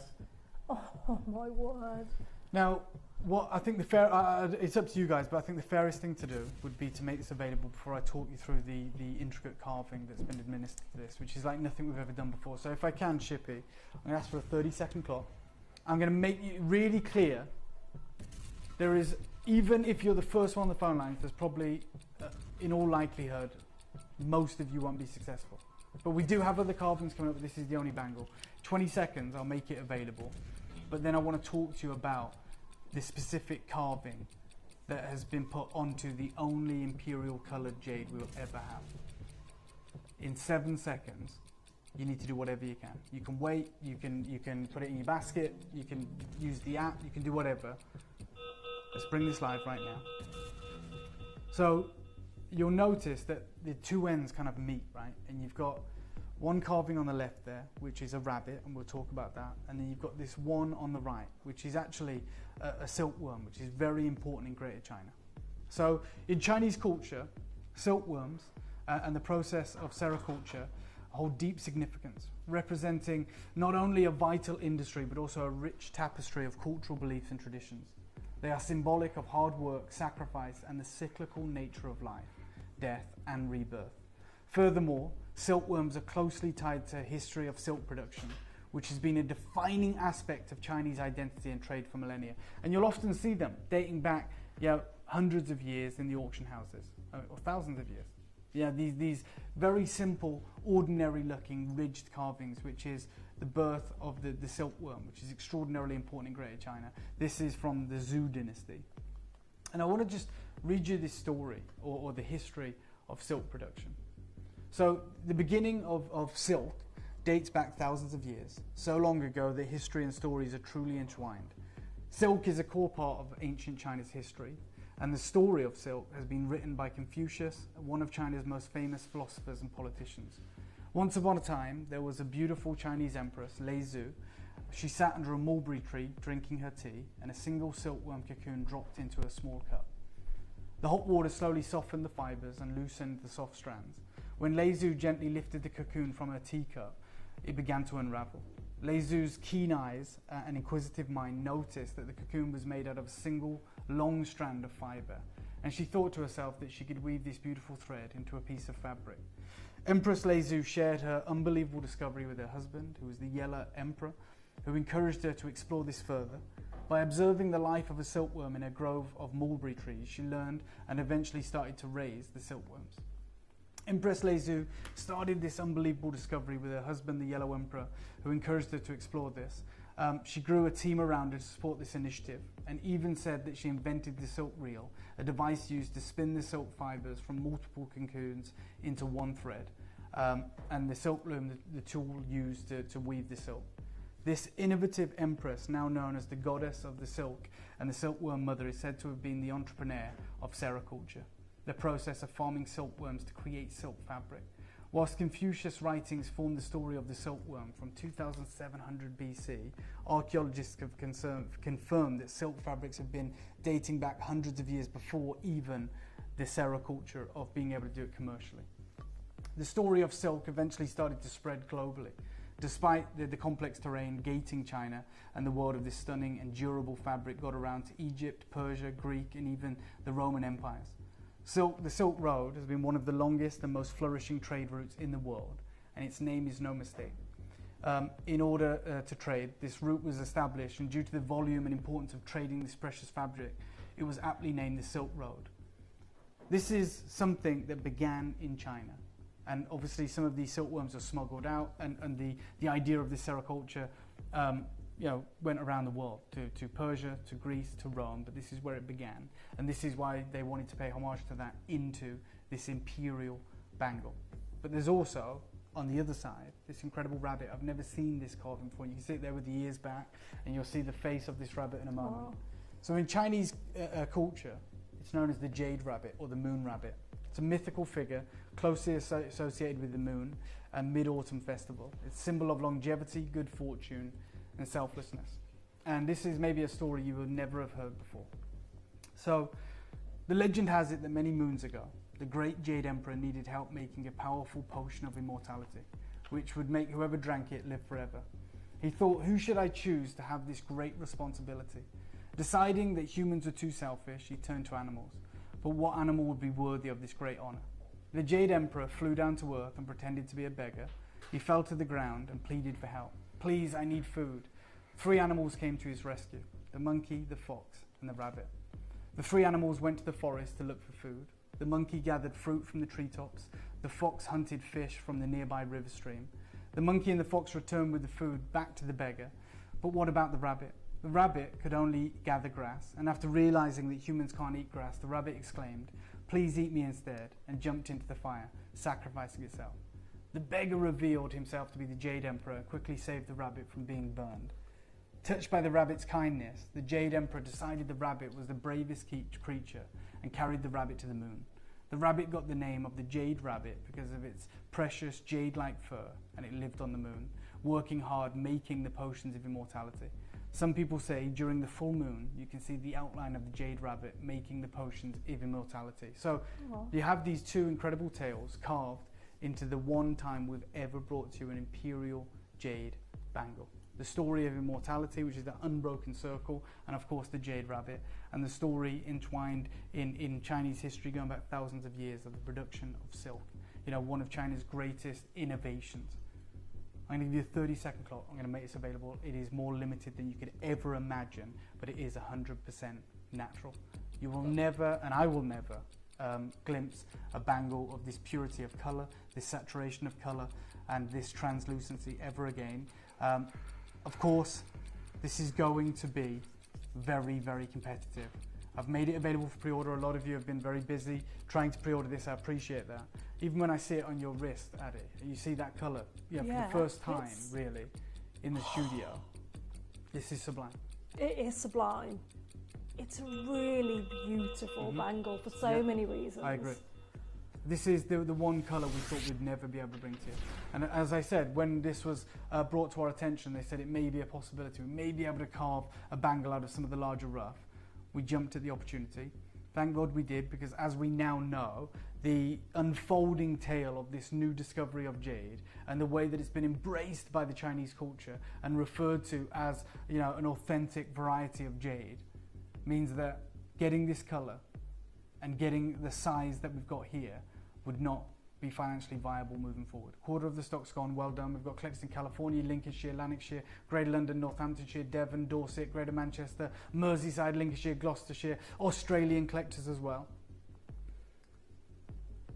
Oh my word. Now, what I think it's up to you guys, but I think the fairest thing to do would be to make this available before I talk you through the intricate carving that's been administered to this, which is like nothing we've ever done before. So if I can, Shippy, I'm going to ask for a 30-second clock. I'm going to make it really clear there is even if you're the first one on the phone lines, there's probably, in all likelihood, most of you won't be successful. But we do have other carvings coming up, but this is the only bangle. 20 seconds, I'll make it available. But then I want to talk to you about the specific carving that has been put onto the only imperial coloured jade we'll ever have. In 7 seconds, you need to do whatever you can. You can wait, you can put it in your basket, you can use the app, you can do whatever. Let's bring this live right now. So you'll notice that the two ends kind of meet, right? And you've got one carving on the left there, which is a rabbit, and we'll talk about that. And then you've got this one on the right, which is actually a silkworm, which is very important in Greater China. So in Chinese culture, silkworms and the process of sericulture hold deep significance, representing not only a vital industry, but also a rich tapestry of cultural beliefs and traditions. They are symbolic of hard work, sacrifice, and the cyclical nature of life, death, and rebirth. Furthermore, silkworms are closely tied to a history of silk production, which has been a defining aspect of Chinese identity and trade for millennia. And you'll often see them dating back, hundreds of years in the auction houses, or thousands of years. These very simple, ordinary-looking ridged carvings, which is the birth of the silkworm, which is extraordinarily important in Greater China. This is from the Zhou dynasty. And I want to just read you this story, or the history of silk production. So the beginning of silk dates back thousands of years, so long ago that history and stories are truly entwined. Silk is a core part of ancient China's history, and the story of silk has been written by Confucius, one of China's most famous philosophers and politicians. Once upon a time, there was a beautiful Chinese empress, Lei Zhu. She sat under a mulberry tree drinking her tea, and a single silkworm cocoon dropped into a small cup. The hot water slowly softened the fibers and loosened the soft strands. When Lei Zhu gently lifted the cocoon from her teacup, it began to unravel. Lei Zhu's keen eyes and inquisitive mind noticed that the cocoon was made out of a single long strand of fiber, and she thought to herself that she could weave this beautiful thread into a piece of fabric. Empress Lei Zhu shared her unbelievable discovery with her husband, who was the Yellow Emperor, who encouraged her to explore this further. By observing the life of a silkworm in a grove of mulberry trees, she learned and eventually started to raise the silkworms. Empress Lei Zhu started this unbelievable discovery with her husband, the Yellow Emperor, who encouraged her to explore this. She grew a team around her to support this initiative, and even said that she invented the silk reel, a device used to spin the silk fibers from multiple cocoons into one thread, and the silk loom, the tool used to weave the silk. This innovative empress, now known as the goddess of the silk and the silkworm mother, is said to have been the entrepreneur of sericulture, the process of farming silkworms to create silk fabric. Whilst Confucius writings form the story of the silkworm from 2700 BC, archaeologists have confirmed that silk fabrics have been dating back hundreds of years before even the sericulture of being able to do it commercially. The story of silk eventually started to spread globally, despite the complex terrain gating China, and the world of this stunning and durable fabric got around to Egypt, Persia, Greek, and even the Roman empires. The Silk Road has been one of the longest and most flourishing trade routes in the world, and its name is no mistake. In order to trade, this route was established, and due to the volume and importance of trading this precious fabric, it was aptly named the Silk Road. This is something that began in China, and obviously some of these silkworms are smuggled out, and the idea of this sericulture went around the world, to Persia, to Greece, to Rome, but this is where it began. And this is why they wanted to pay homage to that into this imperial bangle. But there's also, on the other side, this incredible rabbit. I've never seen this carving before. You can see it there with the ears back, and you'll see the face of this rabbit in a moment. Oh. So in Chinese culture, it's known as the jade rabbit, or the moon rabbit. It's a mythical figure closely associated with the moon and Mid-Autumn Festival. It's a symbol of longevity, good fortune, and selflessness. And this is maybe a story you would never have heard before. So, the legend has it that many moons ago, the great Jade Emperor needed help making a powerful potion of immortality, which would make whoever drank it live forever. He thought, who should I choose to have this great responsibility? Deciding that humans were too selfish, he turned to animals. But what animal would be worthy of this great honor? The Jade Emperor flew down to earth and pretended to be a beggar. He fell to the ground and pleaded for help. Please, I need food. 3 animals came to his rescue: the monkey, the fox, and the rabbit. The 3 animals went to the forest to look for food. The monkey gathered fruit from the treetops. The fox hunted fish from the nearby river stream. The monkey and the fox returned with the food back to the beggar. But what about the rabbit? The rabbit could only gather grass, and after realizing that humans can't eat grass, the rabbit exclaimed, "Please eat me instead," and jumped into the fire, sacrificing itself. The beggar revealed himself to be the Jade Emperor and quickly saved the rabbit from being burned. Touched by the rabbit's kindness, the Jade Emperor decided the rabbit was the bravest creature and carried the rabbit to the moon. The rabbit got the name of the Jade Rabbit because of its precious jade-like fur, and it lived on the moon, working hard, making the potions of immortality. Some people say during the full moon you can see the outline of the Jade Rabbit making the potions of immortality. So you have these 2 incredible tales carved into the one time we've ever brought to you an Imperial Jade bangle. The story of immortality, which is the unbroken circle, and of course the Jade Rabbit, and the story entwined in Chinese history going back thousands of years of the production of silk. You know, one of China's greatest innovations. I'm going to give you a 30-second clock. I'm going to make this available. It is more limited than you could ever imagine, but it is 100% natural. You will never, and I will never, glimpse a bangle of this purity of colour, this saturation of colour, and this translucency ever again. Of course, this is going to be very, very competitive. I've made it available for pre-order. A lot of you have been very busy trying to pre-order this. I appreciate that. Even when I see it on your wrist, Addy, you see that colour, for the first time, really, in the studio. This is sublime. It is sublime. It's a really beautiful bangle for so many reasons. I agree. This is the one colour we thought we'd never be able to bring to you. And as I said, when this was brought to our attention, they said it may be a possibility. We may be able to carve a bangle out of some of the larger rough. We jumped at the opportunity. Thank God we did, because as we now know, the unfolding tale of this new discovery of jade and the way that it's been embraced by the Chinese culture and referred to as, you know, an authentic variety of jade means that getting this colour and getting the size that we've got here would not be financially viable moving forward. Quarter of the stock's gone, well done. We've got collectors in California, Lincolnshire, Lanarkshire, Greater London, Northamptonshire, Devon, Dorset, Greater Manchester, Merseyside, Lincolnshire, Gloucestershire, Australian collectors as well.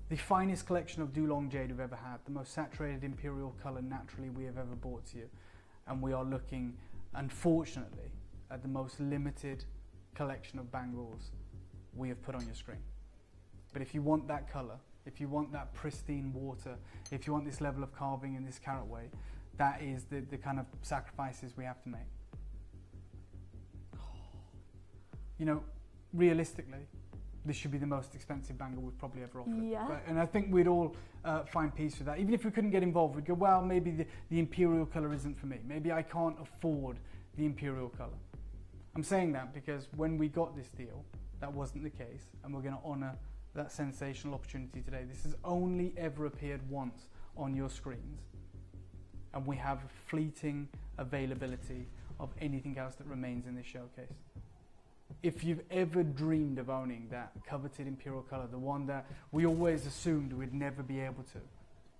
The finest collection of Dulong jade we've ever had, the most saturated imperial colour naturally we have ever brought to you. And we are looking, unfortunately, at the most limited collection of bangles we have put on your screen. But if you want that colour, if you want that pristine water, if you want this level of carving in this carat weight, that is the kind of sacrifices we have to make. You know, realistically, this should be the most expensive bangle we've probably ever offered. Yeah. Right? And I think we'd all find peace with that. Even if we couldn't get involved, we'd go, well, maybe the imperial colour isn't for me. Maybe I can't afford the imperial colour. I'm saying that because when we got this deal, that wasn't the case, and we're going to honour that sensational opportunity today. This has only ever appeared once on your screens, and we have fleeting availability of anything else that remains in this showcase. If you've ever dreamed of owning that coveted imperial colour, the one that we always assumed we'd never be able to,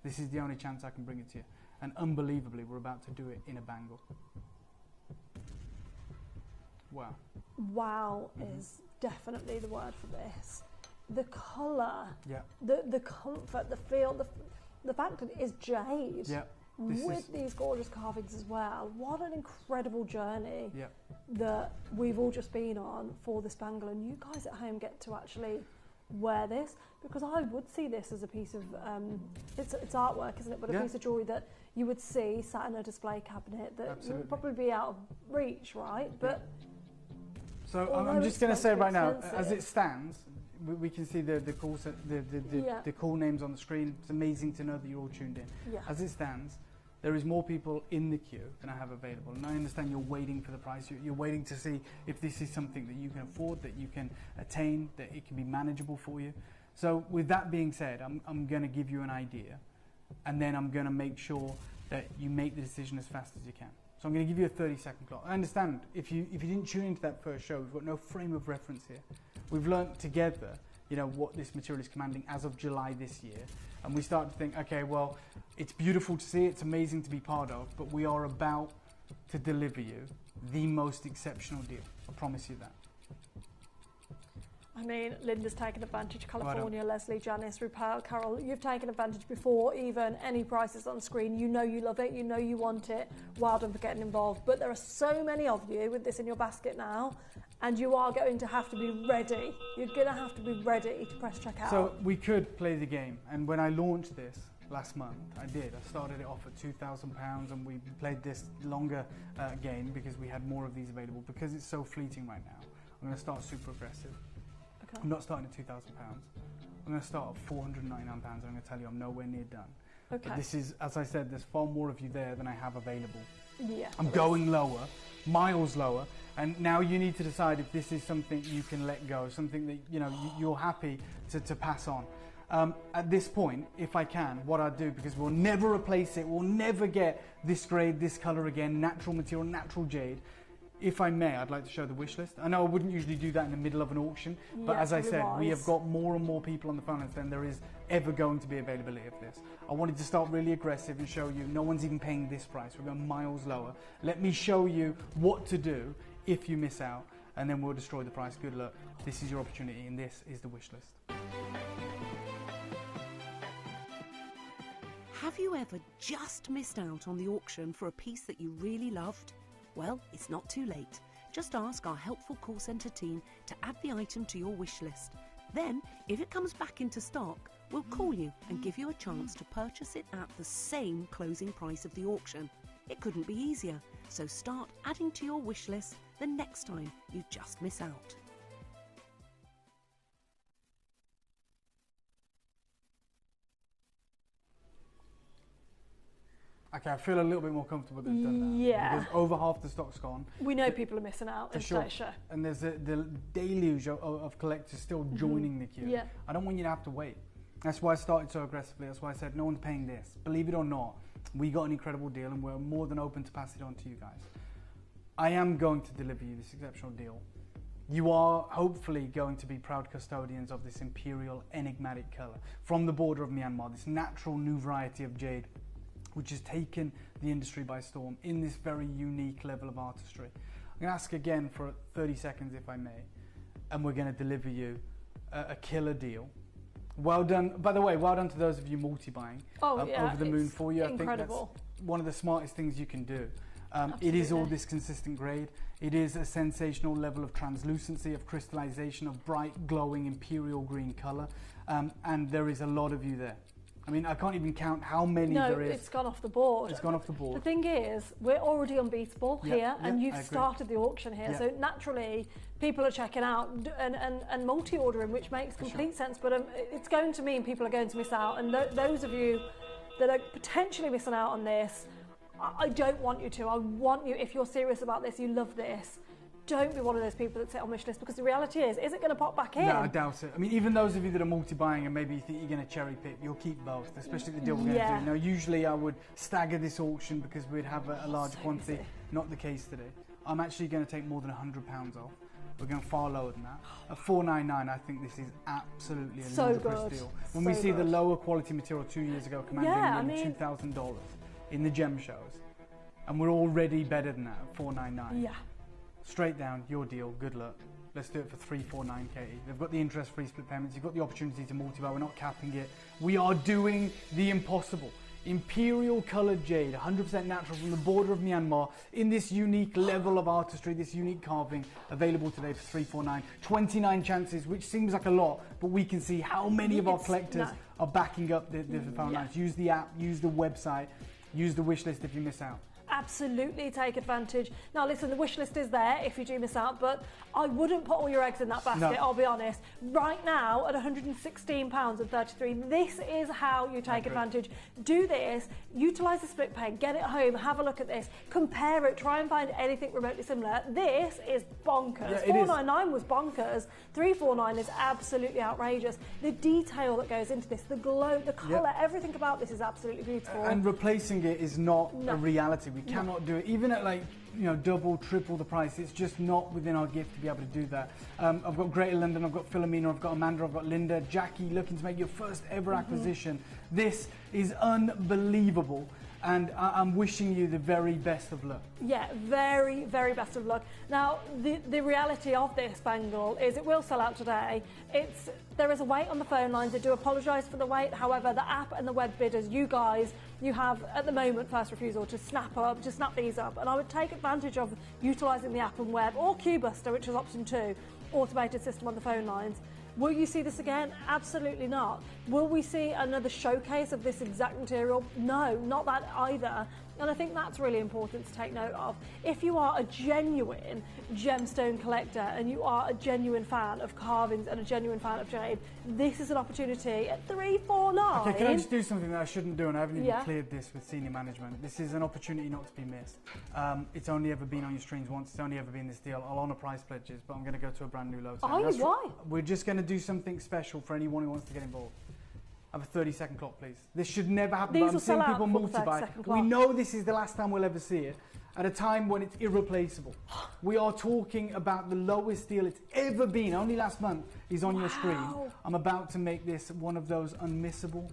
this is the only chance I can bring it to you. And unbelievably, we're about to do it in a bangle. Wow. Wow is definitely the word for this. The colour, the comfort, the feel, the fact that it is jade with these gorgeous carvings as well. What an incredible journey that we've all just been on for this bangle, and you guys at home get to actually wear this, because I would see this as a piece of, it's artwork, isn't it, but a piece of jewellery that you would see sat in a display cabinet that would probably be out of reach, right? But so I'm just going to say right now, as it stands, we can see the cool names on the screen. It's amazing to know that you're all tuned in. Yeah. As it stands, there is more people in the queue than I have available. And I understand you're waiting for the price. You're waiting to see if this is something that you can afford, that you can attain, that it can be manageable for you. So with that being said, I'm going to give you an idea, and then I'm going to make sure that you make the decision as fast as you can. So I'm going to give you a 30-second clock. I understand if you didn't tune into that first show, we've got no frame of reference here. We've learnt together, you know, what this material is commanding as of July this year. And we start to think, okay, well, it's beautiful to see, it's amazing to be part of, but we are about to deliver you the most exceptional deal. I promise you that. I mean, Linda's taken advantage, California, Leslie, Janice, Rupal, Carol, you've taken advantage before even any prices on screen. You know you love it, you know you want it. Well done for getting involved. But there are so many of you with this in your basket now, and you are going to have to be ready. You're going to have to be ready to press checkout. So we could play the game, and when I launched this last month, I started it off at £2,000, and we played this longer game because we had more of these available. Because it's so fleeting right now, I'm going to start super aggressive. Okay. I'm not starting at £2,000. I'm going to start at £499, and I'm going to tell you I'm nowhere near done. Okay. But this is, as I said, there's far more of you there than I have available. Yeah. I'm going lower, miles lower, and now you need to decide if this is something you can let go, something that you're happy to pass on. At this point, if I can, what I'd do, because we'll never replace it, we'll never get this grade, this colour again, natural material, natural jade. If I may, I'd like to show the wish list. I know I wouldn't usually do that in the middle of an auction, but as I said, we have got more and more people on the phone than there is ever going to be availability of this. I wanted to start really aggressive and show you no one's even paying this price. We're going miles lower. Let me show you what to do if you miss out, and then we'll destroy the price. Good luck. This is your opportunity, and this is the wish list. Have you ever just missed out on the auction for a piece that you really loved? Well, it's not too late. Just ask our helpful call centre team to add the item to your wish list. Then, if it comes back into stock, we'll call you and give you a chance to purchase it at the same closing price of the auction. It couldn't be easier, so start adding to your wish list the next time you just miss out. Okay, I feel a little bit more comfortable that they've done that. Yeah. Because over half the stock's gone. We know people are missing out in today's show. And there's the deluge of collectors still joining the queue. Yeah. I don't want you to have to wait. That's why I started so aggressively. That's why I said no one's paying this. Believe it or not, we got an incredible deal, and we're more than open to pass it on to you guys. I am going to deliver you this exceptional deal. You are hopefully going to be proud custodians of this Imperial enigmatic colour from the border of Myanmar, this natural new variety of jade, which has taken the industry by storm in this very unique level of artistry. I'm going to ask again for 30 seconds, if I may, and we're going to deliver you a killer deal. Well done, by the way, well done to those of you multi-buying over the moon for you. Incredible. I think that's one of the smartest things you can do. It is all this consistent grade. It is a sensational level of translucency, of crystallization, of bright, glowing imperial green colour, and there is a lot of you there. I mean, I can't even count how many there is. No, it's gone off the board. It's gone off the board. The thing is, we're already unbeatable here, and you've started the auction here, so naturally people are checking out and multi-ordering, which makes complete sense, but it's going to mean people are going to miss out, and those of you that are potentially missing out on this, I don't want you to. I want you, if you're serious about this, you love this, don't be one of those people that sit on wish list, because the reality is it going to pop back in? No, I doubt it. I mean, even those of you that are multi-buying and maybe you think you're going to cherry pick, you'll keep both, especially the deal we're going to do. Now, usually I would stagger this auction because we'd have a large quantity. Not the case today. I'm actually going to take more than £100 off. We're going far lower than that. At $499, I think this is absolutely a ludicrous deal. When we see the lower quality material 2 years ago commanding nearly $2,000 in the gem shows, and we're already better than that at $499. Yeah. Straight down, your deal, good luck. Let's do it for $349, Katie. They've got the interest-free split payments. You've got the opportunity to multi-buy. We're not capping it. We are doing the impossible. Imperial coloured jade, 100% natural from the border of Myanmar, in this unique level of artistry, this unique carving, available today for $349. 29 chances, which seems like a lot, but we can see how many of our collectors are backing up the phone lines. Use the app, use the website, use the wish list if you miss out. Absolutely take advantage. Now listen, the wish list is there if you do miss out, but I wouldn't put all your eggs in that basket, I'll be honest. Right now at £116.33, this is how you take advantage. Do this, utilise the split pay, get it home, have a look at this, compare it, try and find anything remotely similar. This is bonkers. Yeah, $499 was bonkers. $349 is absolutely outrageous. The detail that goes into this, the glow, the colour, everything about this is absolutely beautiful. And replacing it is not a reality. We cannot do it, even at double, triple the price. It's just not within our gift to be able to do that. I've got Greater London, I've got Philomena, I've got Amanda, I've got Linda, Jackie, looking to make your first ever acquisition. This is unbelievable. and I'm wishing you the very best of luck. Yeah, very, very best of luck. Now, the reality of this bangle is it will sell out today. There is a wait on the phone lines. I do apologise for the wait. However, the app and the web bidders, you guys, you have at the moment first refusal to snap these up. And I would take advantage of utilising the app and web, or QBuster, which is option 2, automated system on the phone lines. Will you see this again? Absolutely not. Will we see another showcase of this exact material? No, not that either. And I think that's really important to take note of. If you are a genuine gemstone collector and you are a genuine fan of carvings and a genuine fan of jade, this is an opportunity at 349. Okay, can I just do something that I shouldn't do, and I haven't even cleared this with senior management. This is an opportunity not to be missed. It's only ever been on your streams once. It's only ever been this deal. I'll honour price pledges, but I'm going to go to a brand new low. Why? We're just going to do something special for anyone who wants to get involved. Have a 30-second clock, please. This should never happen. These but I'm will seeing sell people out before the multi-buy. 30-second clock. We know this is the last time we'll ever see it, at a time when it's irreplaceable. We are talking about the lowest deal it's ever been. Only last month is on your screen. I'm about to make this one of those unmissable,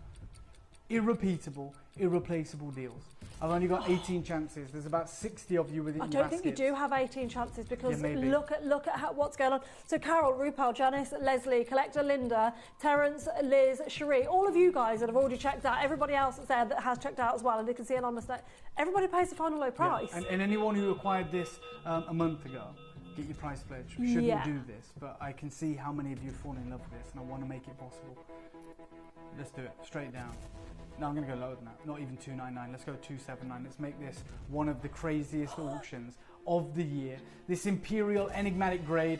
irrepeatable, irreplaceable deals. I've only got 18 chances. There's about 60 of you within your I don't think you do have 18 chances, because look at what's going on. So Carol, Rupal, Janice, Leslie, Collector, Linda, Terence, Liz, Cherie, all of you guys that have already checked out, everybody else that's there that has checked out as well, and they can see anonymous note. Everybody pays the final low price. Yeah. And anyone who acquired this a month ago, get your price pledge. We shouldn't do this, but I can see how many of you have fallen in love with this, and I want to make it possible. Let's do it. Straight down. No, I'm going to go lower than that. Not even 299. Let's go 279. Let's make this one of the craziest auctions of the year. This Imperial enigmatic grade,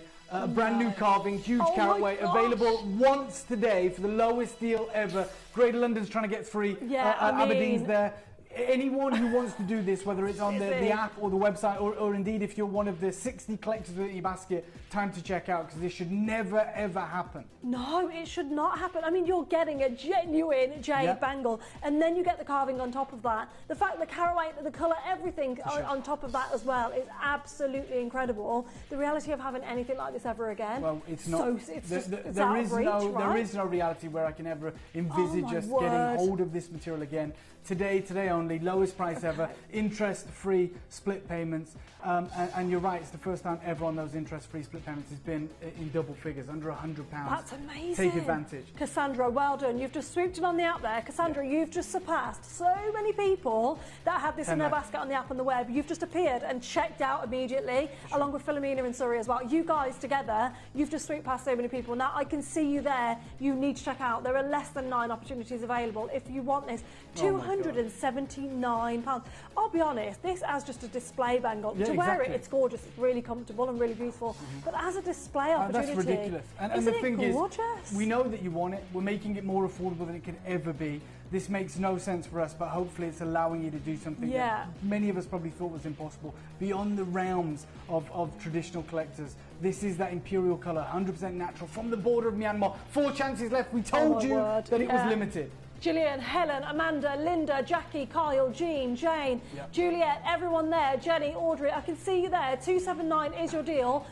brand new carving, huge carat weight, available once today for the lowest deal ever. Greater London's trying to get free. Aberdeen's there. Anyone who wants to do this, whether it's on the app or the website, or indeed if you're one of the 60 collectors within your basket, time to check out, because this should never ever happen. No, it should not happen. I mean, you're getting a genuine jade bangle, and then you get the carving on top of that. The fact the carat weight, the colour, everything on top of that as well is absolutely incredible. The reality of having anything like this ever again. Well, it's not. There is no reality where I can ever envisage us getting hold of this material again. Today only, lowest price ever, interest-free split payments, and you're right, it's the first time ever on those interest-free split payments has been in double figures, under £100. That's amazing. Take advantage. Cassandra, well done. You've just swooped in on the app there. Cassandra, you've just surpassed so many people that had this in their basket on the app and the web. You've just appeared and checked out immediately, along with Philomena and Surrey as well. You guys together, you've just swooped past so many people. Now, I can see you there. You need to check out. There are less than 9 opportunities available if you want this. £279. I'll be honest, this as just a display bangle. To wear it, it's gorgeous, it's really comfortable and really beautiful. But as a display opportunity, that's ridiculous. And the thing is, we know that you want it. We're making it more affordable than it could ever be. This makes no sense for us, but hopefully it's allowing you to do something that many of us probably thought was impossible, beyond the realms of traditional collectors. This is that Imperial colour, 100% natural, from the border of Myanmar. 4 chances left. We told you that it was limited. Gillian, Helen, Amanda, Linda, Jackie, Kyle, Jean, Jane, Juliet, everyone there, Jenny, Audrey, I can see you there. 279 is your deal.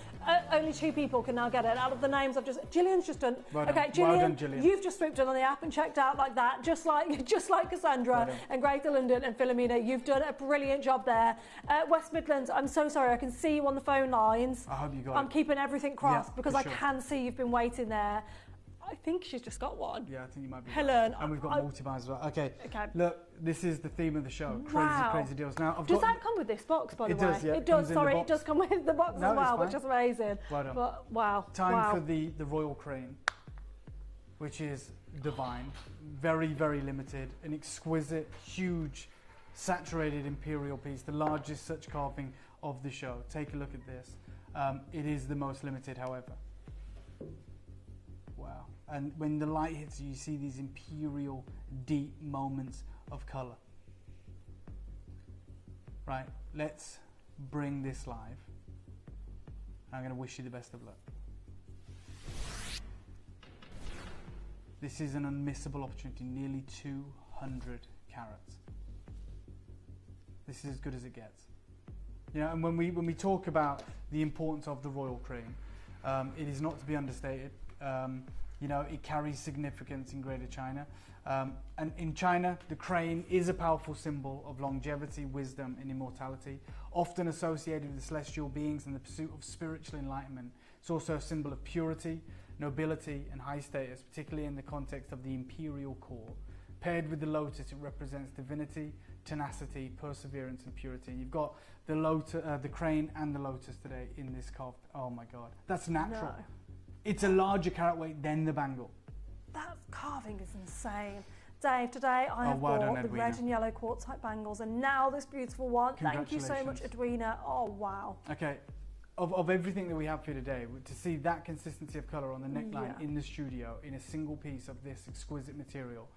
Only 2 people can now get it out of the names I've just. Gillian's just done. Gillian, you've just swooped in on the app and checked out like that, just like Cassandra and Greater London and Philomena. You've done a brilliant job there. West Midlands, I'm so sorry. I can see you on the phone lines. I hope you got it. I'm keeping everything crossed because I can see you've been waiting there. I think she's just got one. Yeah, I think you might be. Helen. And we've got multi-buys as well. Okay. Look, this is the theme of the show. Wow. Crazy deals. Now, does that come with this box, by the way? It does, yeah. It does, sorry, it does come with the box as well, which is amazing. Well done. But, wow. Time for the Royal Crane, which is divine. Very, very limited. An exquisite, huge, saturated Imperial piece. The largest such carving of the show. Take a look at this. It is the most limited, however. Wow. And when the light hits you, you see these Imperial deep moments of colour. Right, let's bring this live. I'm going to wish you the best of luck. This is an unmissable opportunity, nearly 200 carats. This is as good as it gets. You know, and when we talk about the importance of the Royal Crane, it is not to be understated. You know, it carries significance in Greater China. And in China, the crane is a powerful symbol of longevity, wisdom, and immortality, often associated with the celestial beings and the pursuit of spiritual enlightenment. It's also a symbol of purity, nobility, and high status, particularly in the context of the imperial core. Paired with the lotus, it represents divinity, tenacity, perseverance, and purity. You've got the the crane and the lotus today in this carved. Oh my God, that's natural. No. It's a larger carat weight than the bangle. That carving is insane. Dave, today I have bought the red and yellow quartz-type bangles, and now this beautiful one. Thank you so much, Edwina. Oh, wow. Okay, of everything that we have here today, to see that consistency of colour on the neckline in the studio, in a single piece of this exquisite material,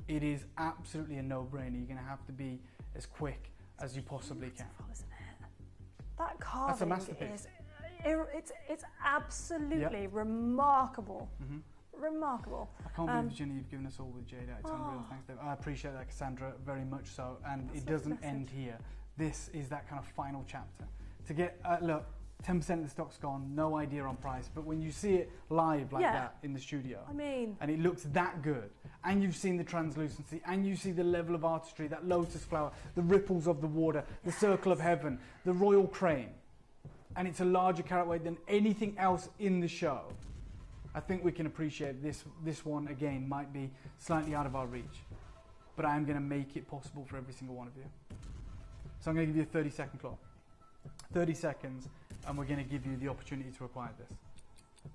it is absolutely a no-brainer. You're going to have to be as quick as you possibly can. Isn't it? That carving That's a masterpiece. It's absolutely remarkable. Remarkable. I can't believe, Virginia, you've given us all with jade. It's unreal. Thanks, Dave. I appreciate that, Cassandra, very much so. And it doesn't end here. This is that kind of final chapter. To get, look, 10% of the stock's gone, no idea on price, but when you see it live like that in the studio, I mean, and it looks that good, and you've seen the translucency, and you see the level of artistry, that lotus flower, the ripples of the water, the circle of heaven, the royal crane, and it's a larger carat weight than anything else in the show, I think we can appreciate this one, again, might be slightly out of our reach, but I am going to make it possible for every single one of you. So I'm going to give you a 30-second clock. 30 seconds, and we're going to give you the opportunity to acquire this.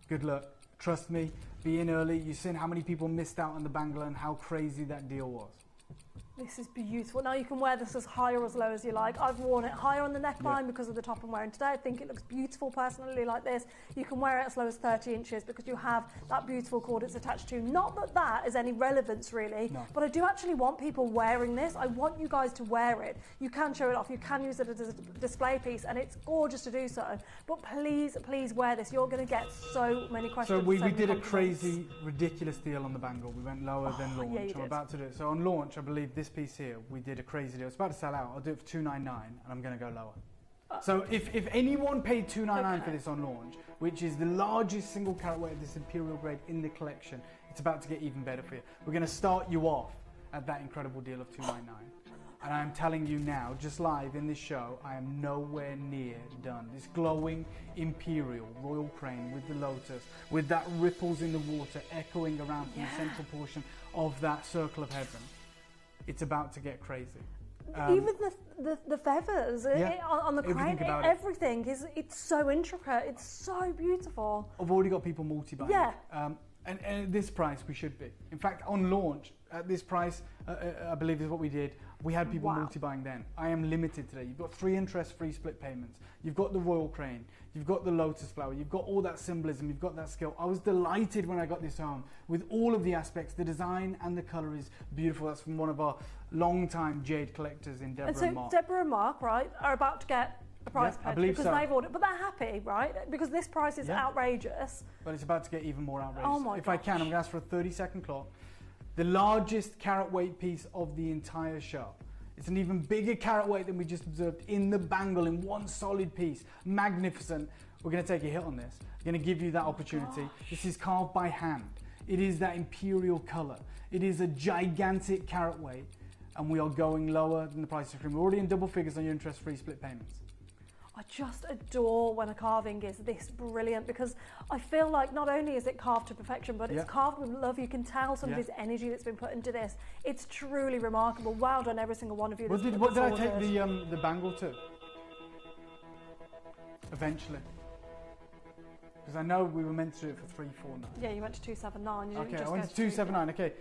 Good luck. Trust me, be in early. You've seen how many people missed out on the bangle and how crazy that deal was. This is beautiful. Now you can wear this as high or as low as you like. I've worn it higher on the neckline because of the top I'm wearing today. I think it looks beautiful personally like this. You can wear it as low as 30 inches because you have that beautiful cord it's attached to. Not that that is any relevance really, but I do actually want people wearing this. I want you guys to wear it. You can show it off. You can use it as a display piece and it's gorgeous to do so. But please, please wear this. You're going to get so many questions. So we did a crazy, ridiculous deal on the bangle. We went lower than launch. Yeah, I'm about to do it. So on launch, I believe this piece here, we did a crazy deal. It's about to sell out. I'll do it for $299 and I'm going to go lower. So if anyone paid $299 for this on launch, which is the largest single carat weight of this Imperial grade in the collection, it's about to get even better for you. We're going to start you off at that incredible deal of $299. And I'm telling you now, just live in this show, I am nowhere near done. This glowing Imperial royal crane with the lotus, with that ripples in the water echoing around from the central portion of that circle of heaven. It's about to get crazy. Even the feathers on the crane, everything it's so intricate. It's so beautiful. I've already got people multi-buying. Yeah. And at this price, we should be. In fact, on launch, at this price, I believe is what we did. We had people multi-buying then. I am limited today. You've got 3 interest-free split payments. You've got the royal crane. You've got the lotus flower. You've got all that symbolism. You've got that skill. I was delighted when I got this home with all of the aspects. The design and the colour is beautiful. That's from one of our long-time jade collectors in Deborah and Mark. Deborah and Mark, right, are about to get a price I believe because they've ordered, but they're happy, right? Because this price is outrageous. But it's about to get even more outrageous. Oh my If I can, I'm going to ask for a 30-second clock. The largest carat weight piece of the entire show. It's an even bigger carat weight than we just observed in the bangle in one solid piece. Magnificent. We're going to take a hit on this. I'm going to give you that opportunity. This is carved by hand. It is that imperial colour. It is a gigantic carat weight. And we are going lower than the price of cream. We're already in double figures on your interest-free split payments. I just adore when a carving is this brilliant because I feel like not only is it carved to perfection, but it's carved with love. You can tell somebody's energy that's been put into this. It's truly remarkable. Well done, every single one of you. What did I take the bangle to? Eventually. Because I know we were meant to do it for $349. Yeah, you went to $279. You Okay, I went to $279. Okay,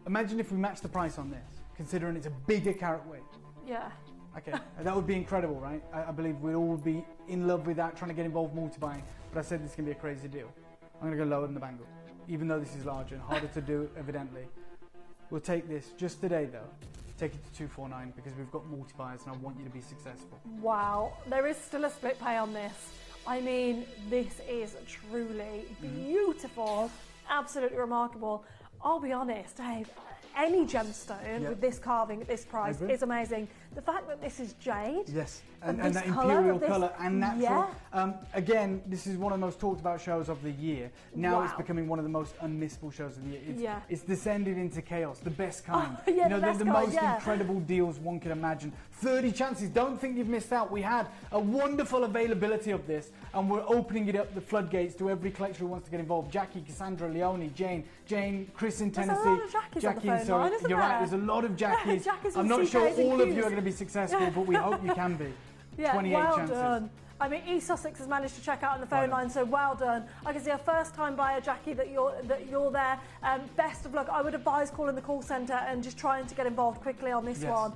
imagine if we matched the price on this, considering it's a bigger carat weight. Yeah. Okay, that would be incredible, right? I believe we'd all be in love with that, trying to get involved multi-buying. But I said this is going to be a crazy deal. I'm going to go lower than the bangle, even though this is larger and harder to do, evidently. We'll take this just today, though. Take it to $249 because we've got multi-buyers and I want you to be successful. Wow, there is still a split pay on this. I mean, this is truly beautiful, absolutely remarkable. I'll be honest, Dave, any gemstone with this carving at this price is amazing. The fact that this is jade. Yes, and this that colour imperial of this- colour and natural. Yeah. Again, this is one of the most talked about shows of the year. Now it's Wow. becoming one of the most unmissable shows of the year. Yeah. It's descended into chaos, the best kind. Oh, yeah, the best the kind, most yeah. incredible deals one could imagine. 30 chances. Don't think you've missed out. We had a wonderful availability of this, and we're opening it up the floodgates to every collector who wants to get involved. Jackie, Cassandra, Leonie, Jane, Chris in There's a Tennessee. lot of Jackies on the phone line, isn't you're there? right. There's a lot of Jackies. Jackies I'm and not sure CKs and all of you Qs. are going to be successful, but we hope you can be. Yeah, 28 well chances. done. I mean, East Sussex has managed to check out on the phone line, so well done. I can see a first-time buyer, Jackie, that you're there. Best of luck. I would advise calling the call centre and just trying to get involved quickly on this one.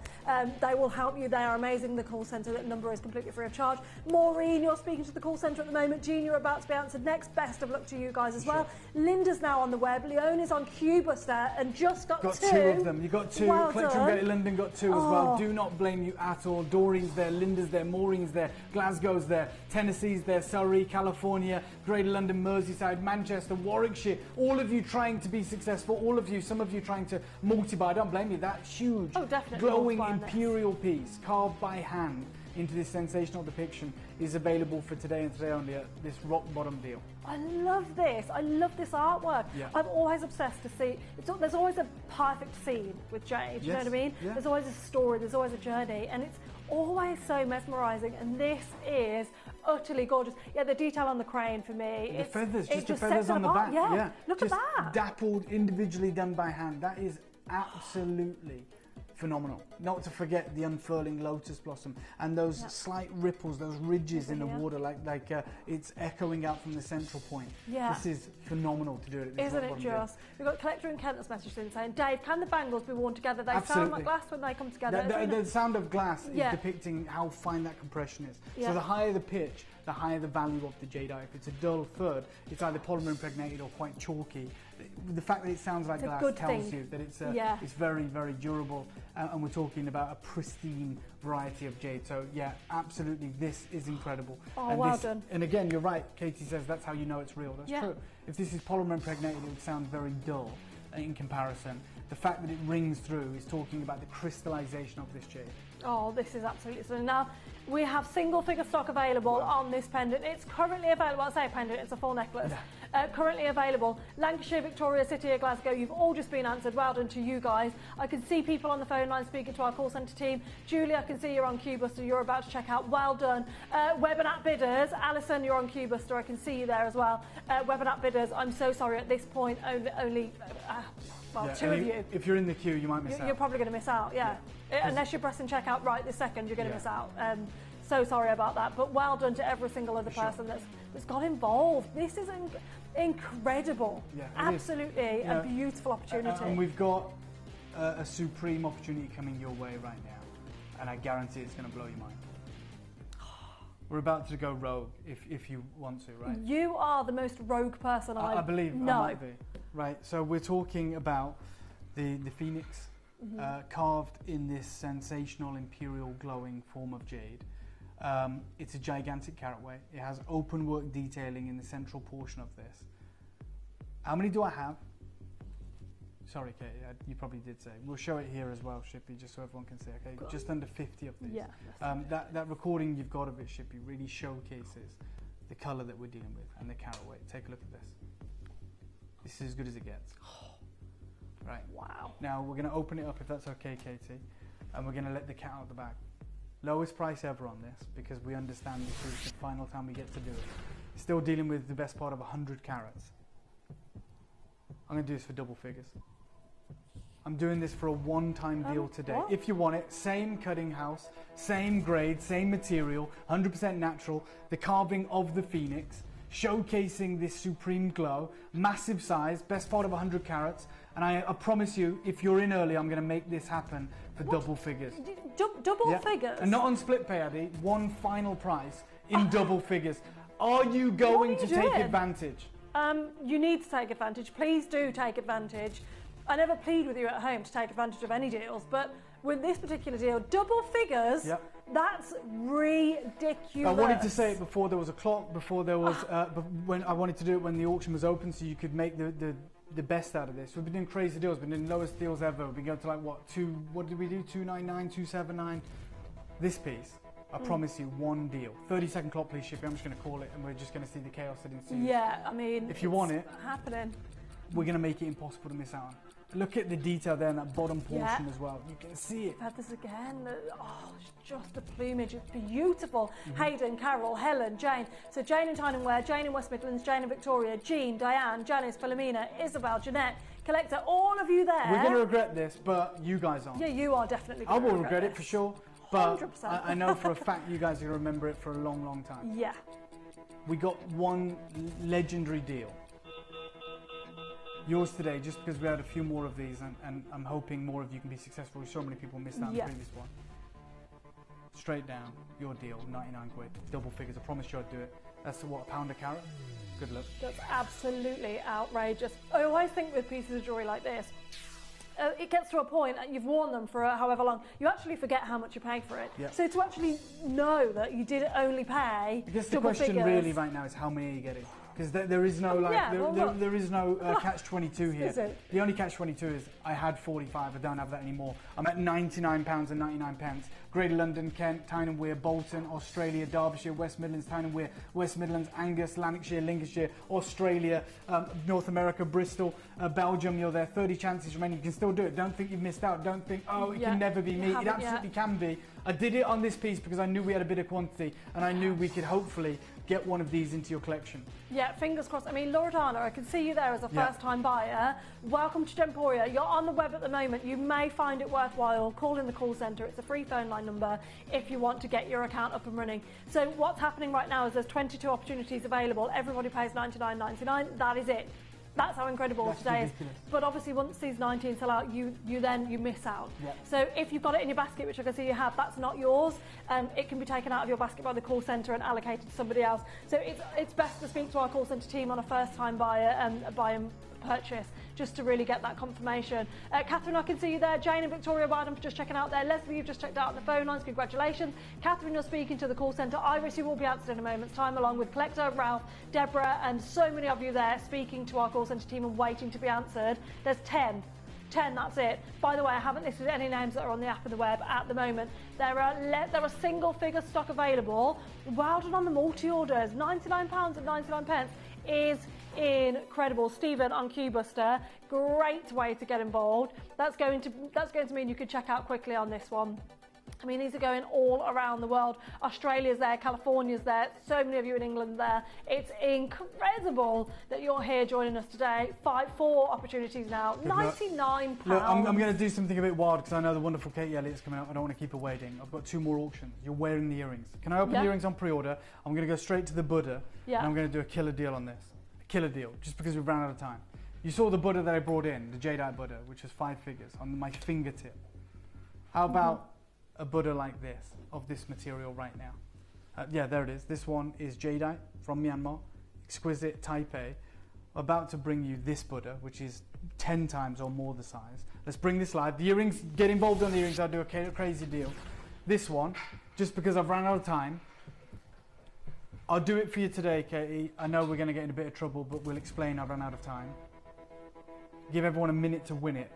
They will help you. They are amazing. The call centre, that number is completely free of charge. Maureen, you're speaking to the call centre at the moment. Jean, you're about to be answered next. Best of luck to you guys as well. Linda's now on the web. Leonie's on Cubuster and just got two. Two of them. You got two. Well Collector done. Greater London got two as well. Do not blame you at all. Doreen's there, Linda's there, Maureen's there, Glasgow's there, Tennessee's there, Surrey, California, Greater London, Merseyside, Manchester, Warwickshire. All of you trying to be successful. All of you, some of you trying to multi-buy. I don't blame you. That huge, glowing imperial piece carved by hand into this sensational depiction is available for today and today only at this rock bottom deal. I love this. I love this artwork. Yeah. I'm always obsessed to see. There's always a perfect scene with jade. You know what I mean? Yeah. There's always a story. There's always a journey, and it's always so mesmerising. And this is utterly gorgeous. Yeah, the detail on the crane for me. The feathers, it just the sets feathers it on the apart. back. Yeah. Look at just that. Dappled, individually done by hand. That is absolutely phenomenal. Not to forget the unfurling lotus blossom and those slight ripples, those ridges in the water, like it's echoing out from the central point. Yeah. This is phenomenal to do it at this Isn't it just? We've got Collector in Kent that's messaged in saying, Dave, can the bangles be worn together? They sound like glass when they come together. The sound of glass is depicting how fine that compression is. So the higher the pitch, the higher the value of the jadeite. If it's a dull thud, it's either polymer impregnated or quite chalky. The fact that it sounds like glass tells you that it's very, very durable, and we're talking about a pristine variety of jade. So yeah, absolutely, this is incredible. Oh, and well done. And again, you're right. Katie says that's how you know it's real. That's true. If this is polymer impregnated, it would sound very dull in comparison. The fact that it rings through is talking about the crystallization of this jade. Oh, this is absolutely stunning. Now, we have single figure stock available on this pendant. It's currently available. I say a pendant, it's a full necklace. Currently available. Lancashire, Victoria, City of Glasgow, you've all just been answered. Well done to you guys. I can see people on the phone line speaking to our call centre team. Julie, I can see you're on Cubuster. You're about to check out. Well done. Web and app bidders. Alison, you're on Cubuster. I can see you there as well. Web and app bidders, I'm so sorry. At this point, only two of you. If you're in the queue, you might miss out. You're probably going to miss out, unless you're pressing checkout right this second, you're going to miss out. So sorry about that, but well done to every single other person that's got involved. This is incredible. Absolutely a beautiful opportunity. And we've got a supreme opportunity coming your way right now, and I guarantee it's going to blow your mind. We're about to go rogue if you want to, right? You are the most rogue person I believe know. I might be. Right, so we're talking about the phoenix carved in this sensational imperial glowing form of jade. It's a gigantic carat weight. It has open work detailing in the central portion of this. How many do I have? Sorry, Kate, you probably did say. We'll show it here as well, Shippy, just so everyone can see. Okay, just under 50 of these. Yeah. That recording you've got of it, Shippy, really showcases the colour that we're dealing with and the carat weight. Take a look at this. This is as good as it gets. Right. Wow. Now we're going to open it up, if that's okay, Katie, and we're going to let the cat out the bag. Lowest price ever on this, because we understand this is the final time we get to do it. Still dealing with the best part of 100 carats. I'm going to do this for double figures. I'm doing this for a one-time deal today. What? If you want it, same cutting house, same grade, same material, 100% natural, the carving of the phoenix, showcasing this supreme glow, massive size, best part of 100 carats, and I promise you, if you're in early, I'm going to make this happen for double figures. Double figures? And not on split pay, Addy, one final price in double figures. Are you going to take advantage? You need to take advantage. Please do take advantage. I never plead with you at home to take advantage of any deals, but with this particular deal, double figures, that's ridiculous. I wanted to say it before there was a clock, before there was, when I wanted to do it when the auction was open, so you could make the the best out of this. We've been doing crazy deals. We've been doing lowest deals ever. We've been going to like what did we do? 299, 279. This piece, I promise you, one deal. 30-second clock, please ship it. I'm just going to call it, and we're just going to see the chaos that ensues. Yeah, I mean, if you want it, happening. We're going to make it impossible to miss out on. Look at the detail there in that bottom portion as well. You can see it. I've had this again. Oh, it's just the plumage. It's beautiful. Hayden, Carol, Helen, Jane. So Jane in Tyne and Wear, Jane in West Midlands, Jane in Victoria, Jean, Diane, Janice, Philomena, Isabel, Jeanette, Collector, all of you there. We're going to regret this, but you guys aren't. Yeah, you are definitely I going to will regret it for sure, but 100%. I know for a fact you guys are going to remember it for a long, long time. Yeah. We got one legendary deal. Yours today, just because we had a few more of these, and I'm hoping more of you can be successful. So many people missed out on the previous one. Straight down, your deal, 99 quid, double figures. I promised you I'd do it. That's what, £1 a carat? Good luck. That's absolutely outrageous. I always think with pieces of jewellery like this, it gets to a point, you've worn them for however long, you actually forget how much you pay for it. Yep. So to actually know that you did only pay I guess the question really right now is how many are you getting? Because there is no there is no catch-22 here. The only catch-22 is I had 45, I don't have that anymore. I'm at £99.99. Greater London, Kent, Tyne and Wear, Bolton, Australia, Derbyshire, West Midlands, Tyne and Wear, West Midlands, Angus, Lanarkshire, Lincolnshire, Australia, North America, Bristol, Belgium. You're there. 30 chances remaining. You can still do it. Don't think you've missed out. Don't think, oh, it can never be me. It absolutely can be. I did it on this piece because I knew we had a bit of quantity, and I knew we could hopefully get one of these into your collection. Yeah, fingers crossed. I mean, Loredana, I can see you there as a first-time buyer. Welcome to Gemporia. You're on the web at the moment. You may find it worthwhile calling the call centre. It's a free phone line number if you want to get your account up and running. So what's happening right now is there's 22 opportunities available. Everybody pays $99.99. That is it. That's how incredible today is. But obviously, once these 19 sell out, you miss out. Yep. So if you've got it in your basket, which I can see you have, that's not yours. It can be taken out of your basket by the call centre and allocated to somebody else. So it's best to speak to our call centre team on a first-time buyer and purchase, just to really get that confirmation. Catherine, I can see you there. Jane and Victoria, well done for just checking out there. Leslie, you've just checked out the phone lines. Congratulations. Catherine, you're speaking to the call centre. Iris, you will be answered in a moment's time, along with Collector, Ralph, Deborah, and so many of you there speaking to our call centre team and waiting to be answered. There's 10, that's it. By the way, I haven't listed any names that are on the app and the web at the moment. There are single figure stock available. Well done on the multi-orders. £99.99 is incredible. Stephen on Qbuster, great way to get involved. That's going to mean you could check out quickly on this one. I mean, these are going all around the world. Australia's there, California's there, so many of you in England there. It's incredible that you're here joining us today. 4 opportunities now, £99. Look, I'm going to do something a bit wild because I know the wonderful Katie Elliott's coming up. I don't want to keep her waiting. I've got 2 more auctions. You're wearing the earrings. Can I open the earrings on pre-order? I'm going to go straight to the Buddha, and I'm going to do a killer deal on this. A killer deal, just because we've run out of time. You saw the Buddha that I brought in, the jadeite Buddha, which is 5 figures on my fingertip. How about a Buddha like this, of this material right now? Yeah, there it is. This one is jadeite from Myanmar, exquisite Type A. About to bring you this Buddha, which is 10 times or more the size. Let's bring this live. The earrings, get involved on the earrings, I'll do a crazy deal. This one, just because I've run out of time, I'll do it for you today, Katie. I know we're going to get in a bit of trouble, but we'll explain I've run out of time. Give everyone a minute to win it.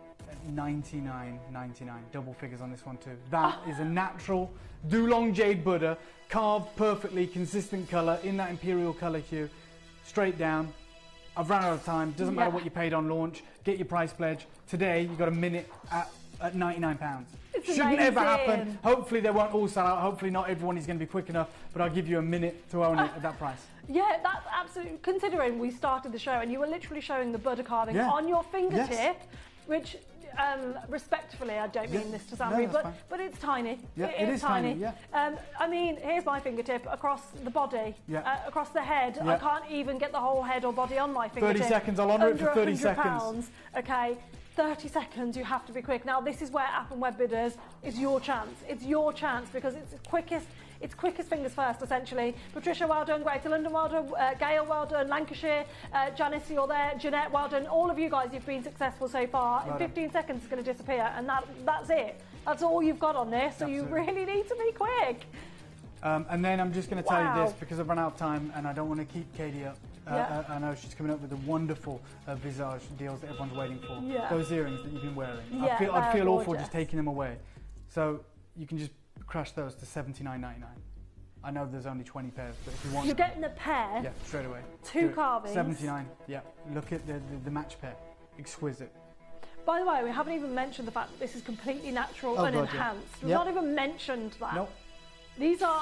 $99.99, double figures on this one too. That is a natural Dulong jade Buddha, carved perfectly, consistent colour in that Imperial colour hue, straight down. I've run out of time. Doesn't matter what you paid on launch. Get your price pledge today. You've got a minute at £99. Shouldn't ever happen. Hopefully they won't all sell out. Hopefully not everyone is going to be quick enough. But I'll give you a minute to own it at that price. Yeah, that's absolutely. Considering we started the show and you were literally showing the Buddha carving on your fingertip, which. Respectfully, I don't mean this to sound rude, but it's tiny. Yeah, it is tiny. Yeah. I mean, here's my fingertip across the body, across the head. I can't even get the whole head or body on my fingertip. 30 seconds, I'll honour it for 30 seconds. Okay, 30 seconds, you have to be quick. Now, this is where app and web bidders is your chance. It's your chance because it's the quickest. It's quickest fingers first, essentially. Patricia, well done. Greater London, well done. Gail, well done. Lancashire, Janice, you're there. Jeanette, well done. All of you guys, you've been successful so far. In 15 seconds, it's going to disappear, and that's it. That's all you've got on this, so you really need to be quick. And then I'm just going to tell you this because I've run out of time and I don't want to keep Katie up. I know she's coming up with the wonderful visage deals that everyone's waiting for. Those earrings that you've been wearing. I'd feel awful just taking them away. So you can just crash those to $79.99. I know there's only 20 pairs, but if you want... You're getting a pair? Yeah, straight away. 2 carvings? $79, yeah. Look at the match pair. Exquisite. By the way, we haven't even mentioned the fact that this is completely natural and enhanced. We've not even mentioned that. Nope. These are